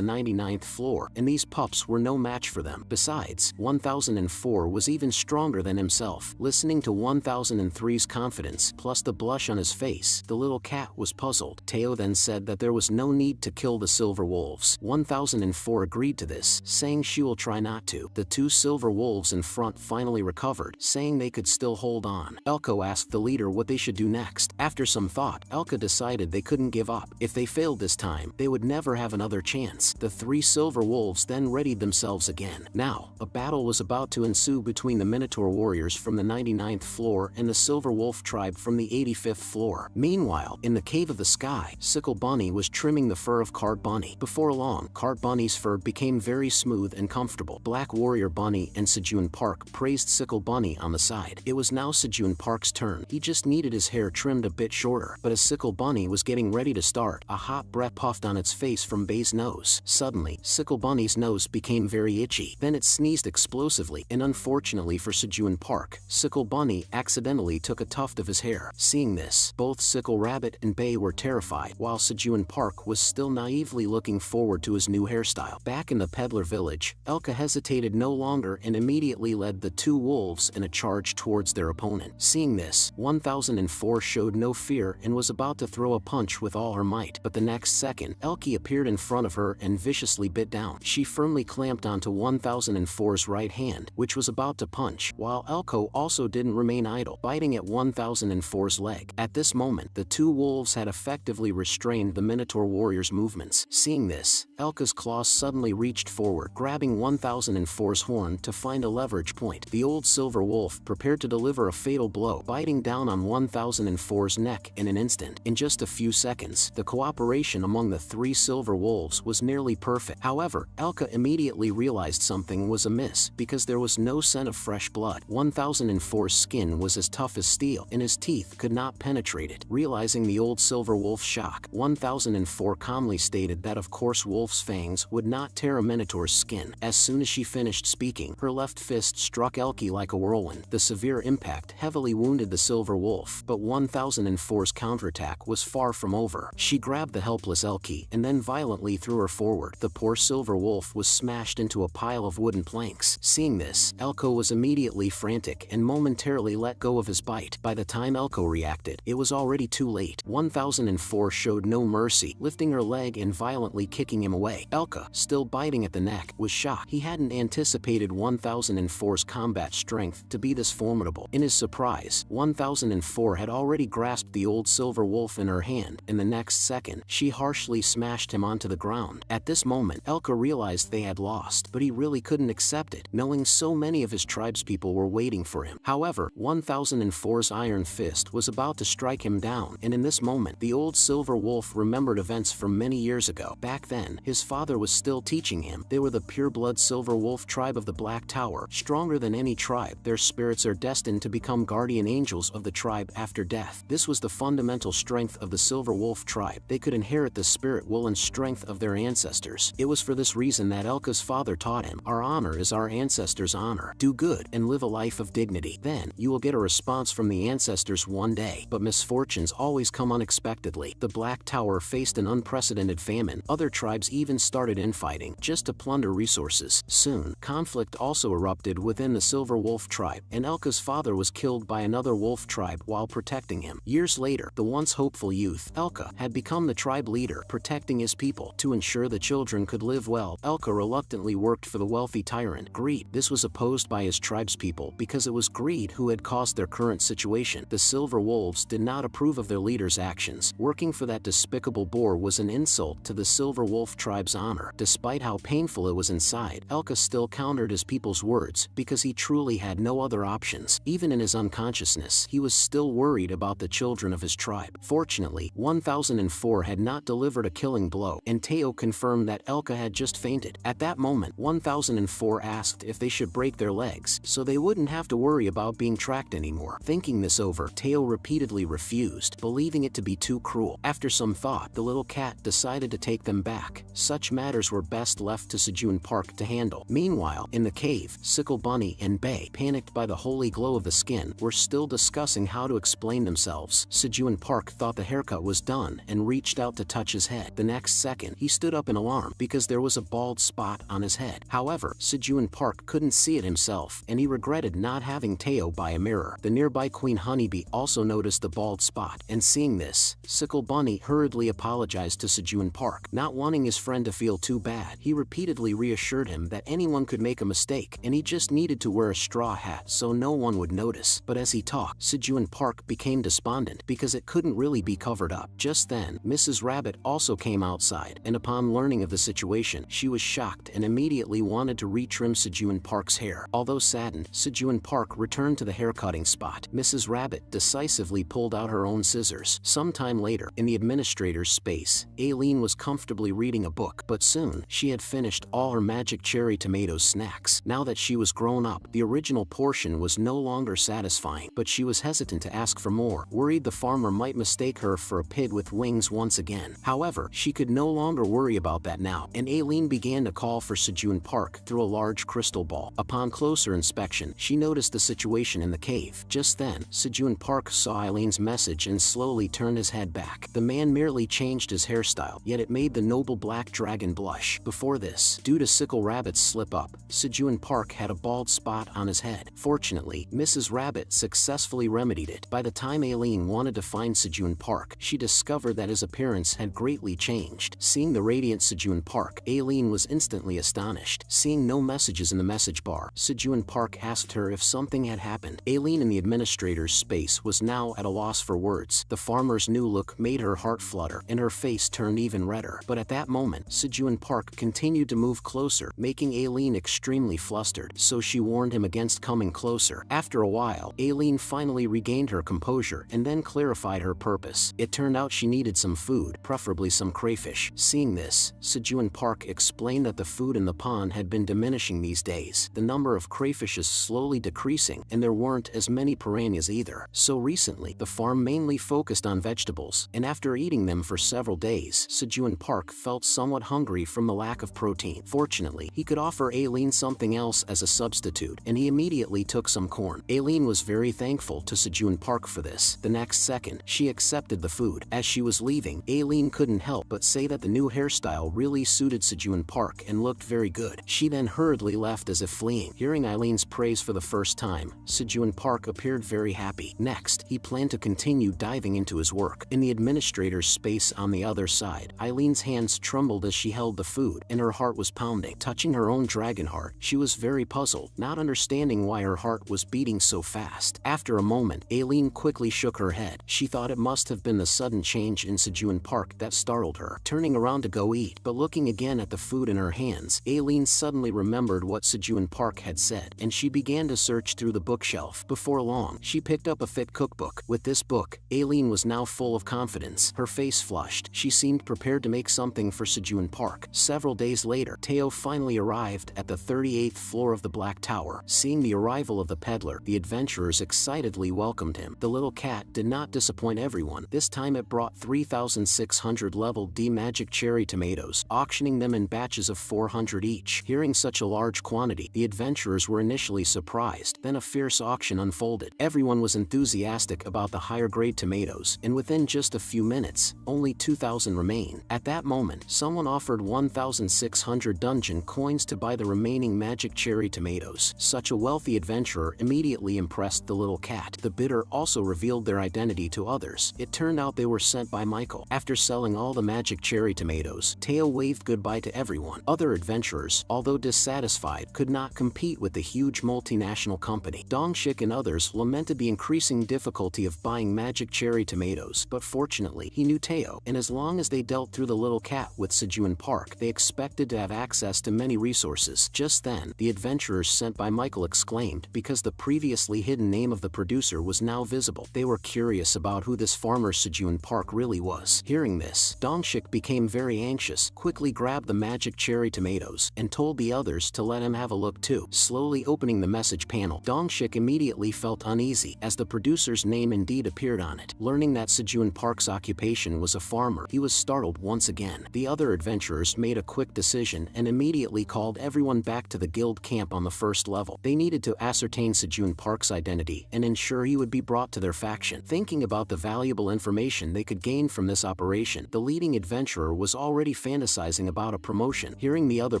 99th floor, and these pups were no match for them. Besides, 1004 was even stronger than himself. Listening to 1003's confidence, plus the blush on his face, the little cat was puzzled. Teo then said that there was no need to kill the silver wolves. 1004 agreed to this, saying she will try not to. The two silver wolves in front finally recovered, saying they could still hold on. Elko asked the leader what they should do next. After some thought, Elka decided they couldn't give up. If they failed this time, they would never have another chance. The three silver wolves then readied themselves again. Now, a battle was about to ensue between the Minotaur warriors from the 99th floor and the Silver Wolf tribe from the 85th floor. Meanwhile, in the Cave of the Sky, Sickle Bunny was trimming the fur of Cart Bunny. Before long, Cart Bunny's fur became very smooth and comfortable. Black Warrior Bunny and Sejun Park praised Sickle Bunny on the side. It was now Sejun Park's turn. He just needed his hair trimmed a bit shorter. But as Sickle Bunny was getting ready to start, a hot breath puffed on its face from Bay's nose. Suddenly, Sickle Bunny's nose became very itchy. Then it sneezed explosively, and unfortunately for Sejun Park, Sickle Bunny accidentally took a tuft of his hair. Seeing this, both Sickle Rabbit and Bay were terrified, while Sejun Park was still naively looking forward to his new hairstyle. Back in the Peddler Village, Elka hesitated no longer and immediately led the two wolves in a charge towards their opponent. Seeing this, 1004 showed no fear and was about to throw a punch with all her might, but the next second, Elki appeared in front of her and viciously bit down. She firmly clamped onto 1004's right hand, which was about to punch, while Elko also didn't remain idle, biting at 1004's leg. At this moment, the two wolves had effectively restrained the Minotaur warrior's movements. Seeing this, Elka's claws suddenly reached forward, grabbing 1004's horn to find a leverage point. The old silver wolf prepared to deliver a fatal blow, biting down on 1004's neck in an instant. In just a few seconds, the cooperation among the three silver wolves was nearly perfect. However, Elka immediately realized something was amiss, because there was no scent of fresh blood. 1004's skin was as tough as steel, and his teeth could not penetrate it. Realizing the old silver wolf's shock, 1004 calmly stated that of course Wolf's fangs would not tear a Minotaur's skin. As soon as she finished speaking, her left fist struck Elki like a whirlwind. The severe impact heavily wounded the silver wolf, but 1004's counterattack was far from over. She grabbed the helpless Elki and then violently threw her forward. The poor silver wolf was smashed into a pile of wooden planks. Seeing this, Elko was immediately frantic and momentarily let go of his bite. By the time Elko reacted, it was already too late. 1004 showed no mercy, lifting her leg and violently kicking him away. Elka, still biting at the neck, was shocked. He hadn't anticipated 1004's combat strength to be this formidable. In his surprise, 1004 had already grasped the old silver wolf in her hand, and the next second, she harshly smashed him onto the ground. At this moment, Elka realized they had lost, but he really couldn't accept it, knowing so many of his tribespeople were waiting for him. However, 1004's iron fist was about to strike him down, and in this moment, the old silver wolf remembered events from many years ago. Back then, his father was still teaching him. They were the pure-blood silver wolf tribe of the Black Tower, stronger than any tribe. Their spirits are destined to become guardian angels of the tribe after death. This was the fundamental strength of the silver wolf tribe. They could inherit the spirit will and strength of their ancestors. It was for this reason that Elka's father taught him, "Our honor is our ancestors' honor. Do good and live a life of dignity. Then, you will get a response from the ancestors one day." But misfortunes always come unexpectedly. The Black Tower faced an unprecedented famine. Other tribes even started infighting, just to plunder resources. Soon, conflict also erupted within the Silver Wolf tribe, and Elka's father was killed by another wolf tribe while protecting him. Years later, the once hopeful youth, Elka, had become the tribe leader, protecting his people. To ensure the children could live well, Elka reluctantly worked for the wealthy tyrant, Greed. This was opposed by his tribespeople because it was Greed who had caused their current situation. The Silver Wolves did not approve of their leader's actions. Working for that despicable boar was an insult to the Silver Wolf tribe's honor. Despite how painful it was inside, Elka still countered his people's words because he truly had no other options. Even in his unconsciousness, he was still worried about the children of his tribe. Fortunately, 1004 had not delivered a killing blow, and Teo confirmed that Elka had just fainted. At that moment, 1004 asked if they should break their legs, so they wouldn't have to worry about being tracked anymore. Thinking this over, Teo repeatedly refused, believing it to be too cruel. After some thought, the little cat decided to take them back. Such matters were were best left to Sejun Park to handle. Meanwhile, in the cave, Sickle Bunny and Bae, panicked by the holy glow of the skin, were still discussing how to explain themselves. Sejun Park thought the haircut was done and reached out to touch his head. The next second, he stood up in alarm because there was a bald spot on his head. However, Sejun Park couldn't see it himself, and he regretted not having Teo buy a mirror. The nearby Queen Honeybee also noticed the bald spot, and seeing this, Sickle Bunny hurriedly apologized to Sejun Park. Not wanting his friend to feel too bad, he repeatedly reassured him that anyone could make a mistake, and he just needed to wear a straw hat so no one would notice. But as he talked, Sejun Park became despondent because it couldn't really be covered up. Just then, Mrs. Rabbit also came outside, and upon learning of the situation, she was shocked and immediately wanted to retrim Sejun Park's hair. Although saddened, Sejun Park returned to the haircutting spot. Mrs. Rabbit decisively pulled out her own scissors. Sometime later, in the administrator's space, Aileen was comfortably reading a book, but soon, she had finished all her magic cherry tomatoes snacks. Now that she was grown up, the original portion was no longer satisfying, but she was hesitant to ask for more, worried the farmer might mistake her for a pig with wings once again. However, she could no longer worry about that now, and Aileen began to call for Sejun Park through a large crystal ball. Upon closer inspection, she noticed the situation in the cave. Just then, Sejun Park saw Aileen's message and slowly turned his head back. The man merely changed his hairstyle, yet it made the noble black dragon blush. Before this, due to Sickle Rabbit's slip-up, Sejun Park had a bald spot on his head. Fortunately, Mrs. Rabbit successfully remedied it. By the time Aileen wanted to find Sejun Park, she discovered that his appearance had greatly changed. Seeing the radiant Sejun Park, Aileen was instantly astonished. Seeing no messages in the message bar, Sejun Park asked her if something had happened. Aileen in the administrator's space was now at a loss for words. The farmer's new look made her heart flutter, and her face turned even redder. But at that moment, Sejun Park continued to move closer, making Aileen extremely flustered, so she warned him against coming closer. After a while, Aileen finally regained her composure and then clarified her purpose. It turned out she needed some food, preferably some crayfish. Seeing this, Sejun Park explained that the food in the pond had been diminishing these days. The number of crayfishes slowly decreasing, and there weren't as many piranhas either. So recently, the farm mainly focused on vegetables, and after eating them for several days, Sejun Park felt somewhat hungry from the lack of protein. Fortunately, he could offer Aileen something else as a substitute, and he immediately took some corn. Aileen was very thankful to Sejun Park for this. The next second, she accepted the food. As she was leaving, Aileen couldn't help but say that the new hairstyle really suited Sejun Park and looked very good. She then hurriedly left as if fleeing. Hearing Aileen's praise for the first time, Sejun Park appeared very happy. Next, he planned to continue diving into his work. In the administrator's space on the other side, Aileen's hands trembled as she held the food, and her heart was pounding. Touching her own dragon heart, she was very puzzled, not understanding why her heart was beating so fast. After a moment, Aileen quickly shook her head. She thought it must have been the sudden change in Sejun Park that startled her. Turning around to go eat, but looking again at the food in her hands, Aileen suddenly remembered what Sejun Park had said, and she began to search through the bookshelf. Before long, she picked up a fit cookbook. With this book, Aileen was now full of confidence. Her face flushed. She seemed prepared to make something for Sejun Park. Several days later, Teo finally arrived at the 38th floor of the Black Tower. Seeing the arrival of the peddler, the adventurers excitedly welcomed him. The little cat did not disappoint everyone. This time it brought 3,600 level D magic cherry tomatoes, auctioning them in batches of 400 each. Hearing such a large quantity, the adventurers were initially surprised. Then a fierce auction unfolded. Everyone was enthusiastic about the higher grade tomatoes, and within just a few minutes, only 2,000 remained. At that moment, someone offered 1,600 dungeon coins to buy the remaining magic cherry tomatoes. Such a wealthy adventurer immediately impressed the little cat. The bidder also revealed their identity to others. It turned out they were sent by Michael. After selling all the magic cherry tomatoes, Teo waved goodbye to everyone. Other adventurers, although dissatisfied, could not compete with the huge multinational company. Dongshik and others lamented the increasing difficulty of buying magic cherry tomatoes, but fortunately, he knew Teo, and as long as they dealt through the little cat with Sejun Park, they expected to have access to many resources. Just then, the adventurers sent by Michael exclaimed, because the previously hidden name of the producer was now visible. They were curious about who this farmer Sejun Park really was. Hearing this, Dongshik became very anxious, quickly grabbed the magic cherry tomatoes, and told the others to let him have a look too. Slowly opening the message panel, Dongshik immediately felt uneasy, as the producer's name indeed appeared on it. Learning that Sejun Park's occupation was a farmer, he was startled once again. The other adventurers made made a quick decision and immediately called everyone back to the guild camp on the first level. They needed to ascertain Sejun Park's identity and ensure he would be brought to their faction. Thinking about the valuable information they could gain from this operation, the leading adventurer was already fantasizing about a promotion. Hearing the other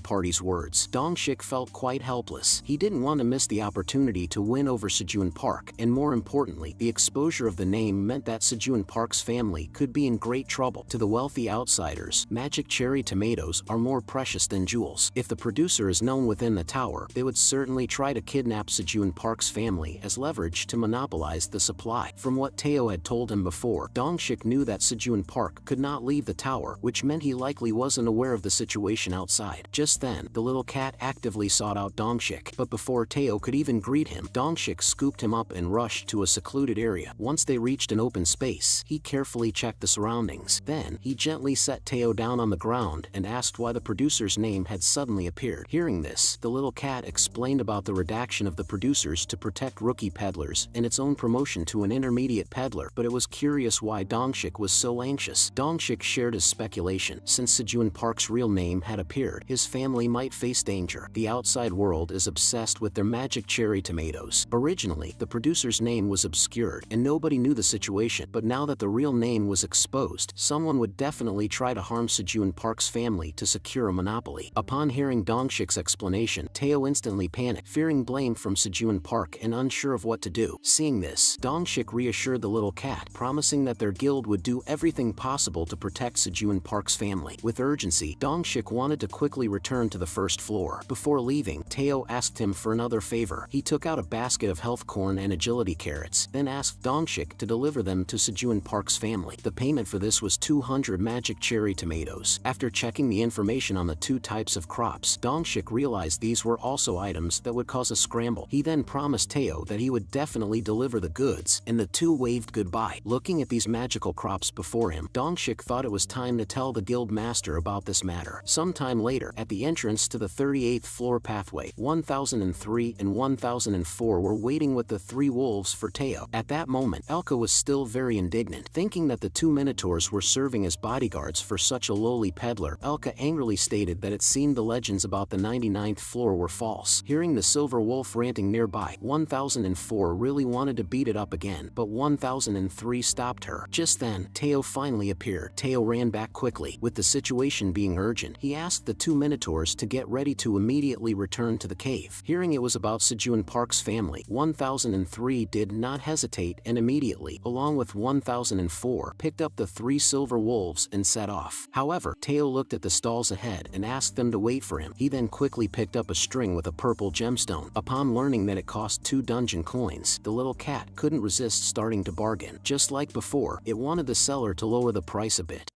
party's words, Dongshik felt quite helpless. He didn't want to miss the opportunity to win over Sejun Park, and more importantly, the exposure of the name meant that Sejun Park's family could be in great trouble. To the wealthy outsiders, magic cherry tomatoes are more precious than jewels. If the producer is known within the tower, they would certainly try to kidnap Sejun Park's family as leverage to monopolize the supply. From what Teo had told him before, Dongshik knew that Sejun Park could not leave the tower, which meant he likely wasn't aware of the situation outside. Just then, the little cat actively sought out Dongshik, but before Teo could even greet him, Dongshik scooped him up and rushed to a secluded area. Once they reached an open space, he carefully checked the surroundings. Then, he gently set Teo down on the ground and asked why the producer's name had suddenly appeared. Hearing this, the little cat explained about the redaction of the producers to protect rookie peddlers and its own promotion to an intermediate peddler, but it was curious why Dongshik was so anxious. Dongshik shared his speculation. Since Sejun Park's real name had appeared, his family might face danger. The outside world is obsessed with their magic cherry tomatoes. Originally, the producer's name was obscured and nobody knew the situation, but now that the real name was exposed, someone would definitely try to harm Sejun Park's family to secure a monopoly. Upon hearing Dongshik's explanation, Teo instantly panicked, fearing blame from Sejun Park and unsure of what to do. Seeing this, Dongshik reassured the little cat, promising that their guild would do everything possible to protect Sejun Park's family. With urgency, Dongshik wanted to quickly return to the first floor. Before leaving, Teo asked him for another favor. He took out a basket of health corn and agility carrots, then asked Dongshik to deliver them to Sejun Park's family. The payment for this was 200 magic cherry tomatoes. After checking the information on the two types of crops, Dongshik realized these were also items that would cause a scramble. He then promised Teo that he would definitely deliver the goods, and the two waved goodbye. Looking at these magical crops before him, Dongshik thought it was time to tell the guild master about this matter. Sometime later, at the entrance to the 38th floor pathway, 1003 and 1004 were waiting with the three wolves for Teo. At that moment, Elka was still very indignant. Thinking that the two minotaurs were serving as bodyguards for such a lowly peddler, Elka angrily stated that it seemed the legends about the 99th floor were false. Hearing the silver wolf ranting nearby, 1004 really wanted to beat it up again, but 1003 stopped her. Just then, Teo finally appeared. Teo ran back quickly. With the situation being urgent, he asked the two minotaurs to get ready to immediately return to the cave. Hearing it was about Sejun Park's family, 1003 did not hesitate and immediately, along with 1004, picked up the three silver wolves and set off. However, Teo looked at the stalls ahead and asked them to wait for him. He then quickly picked up a string with a purple gemstone. Upon learning that it cost 2 dungeon coins, the little cat couldn't resist starting to bargain. Just like before, it wanted the seller to lower the price a bit.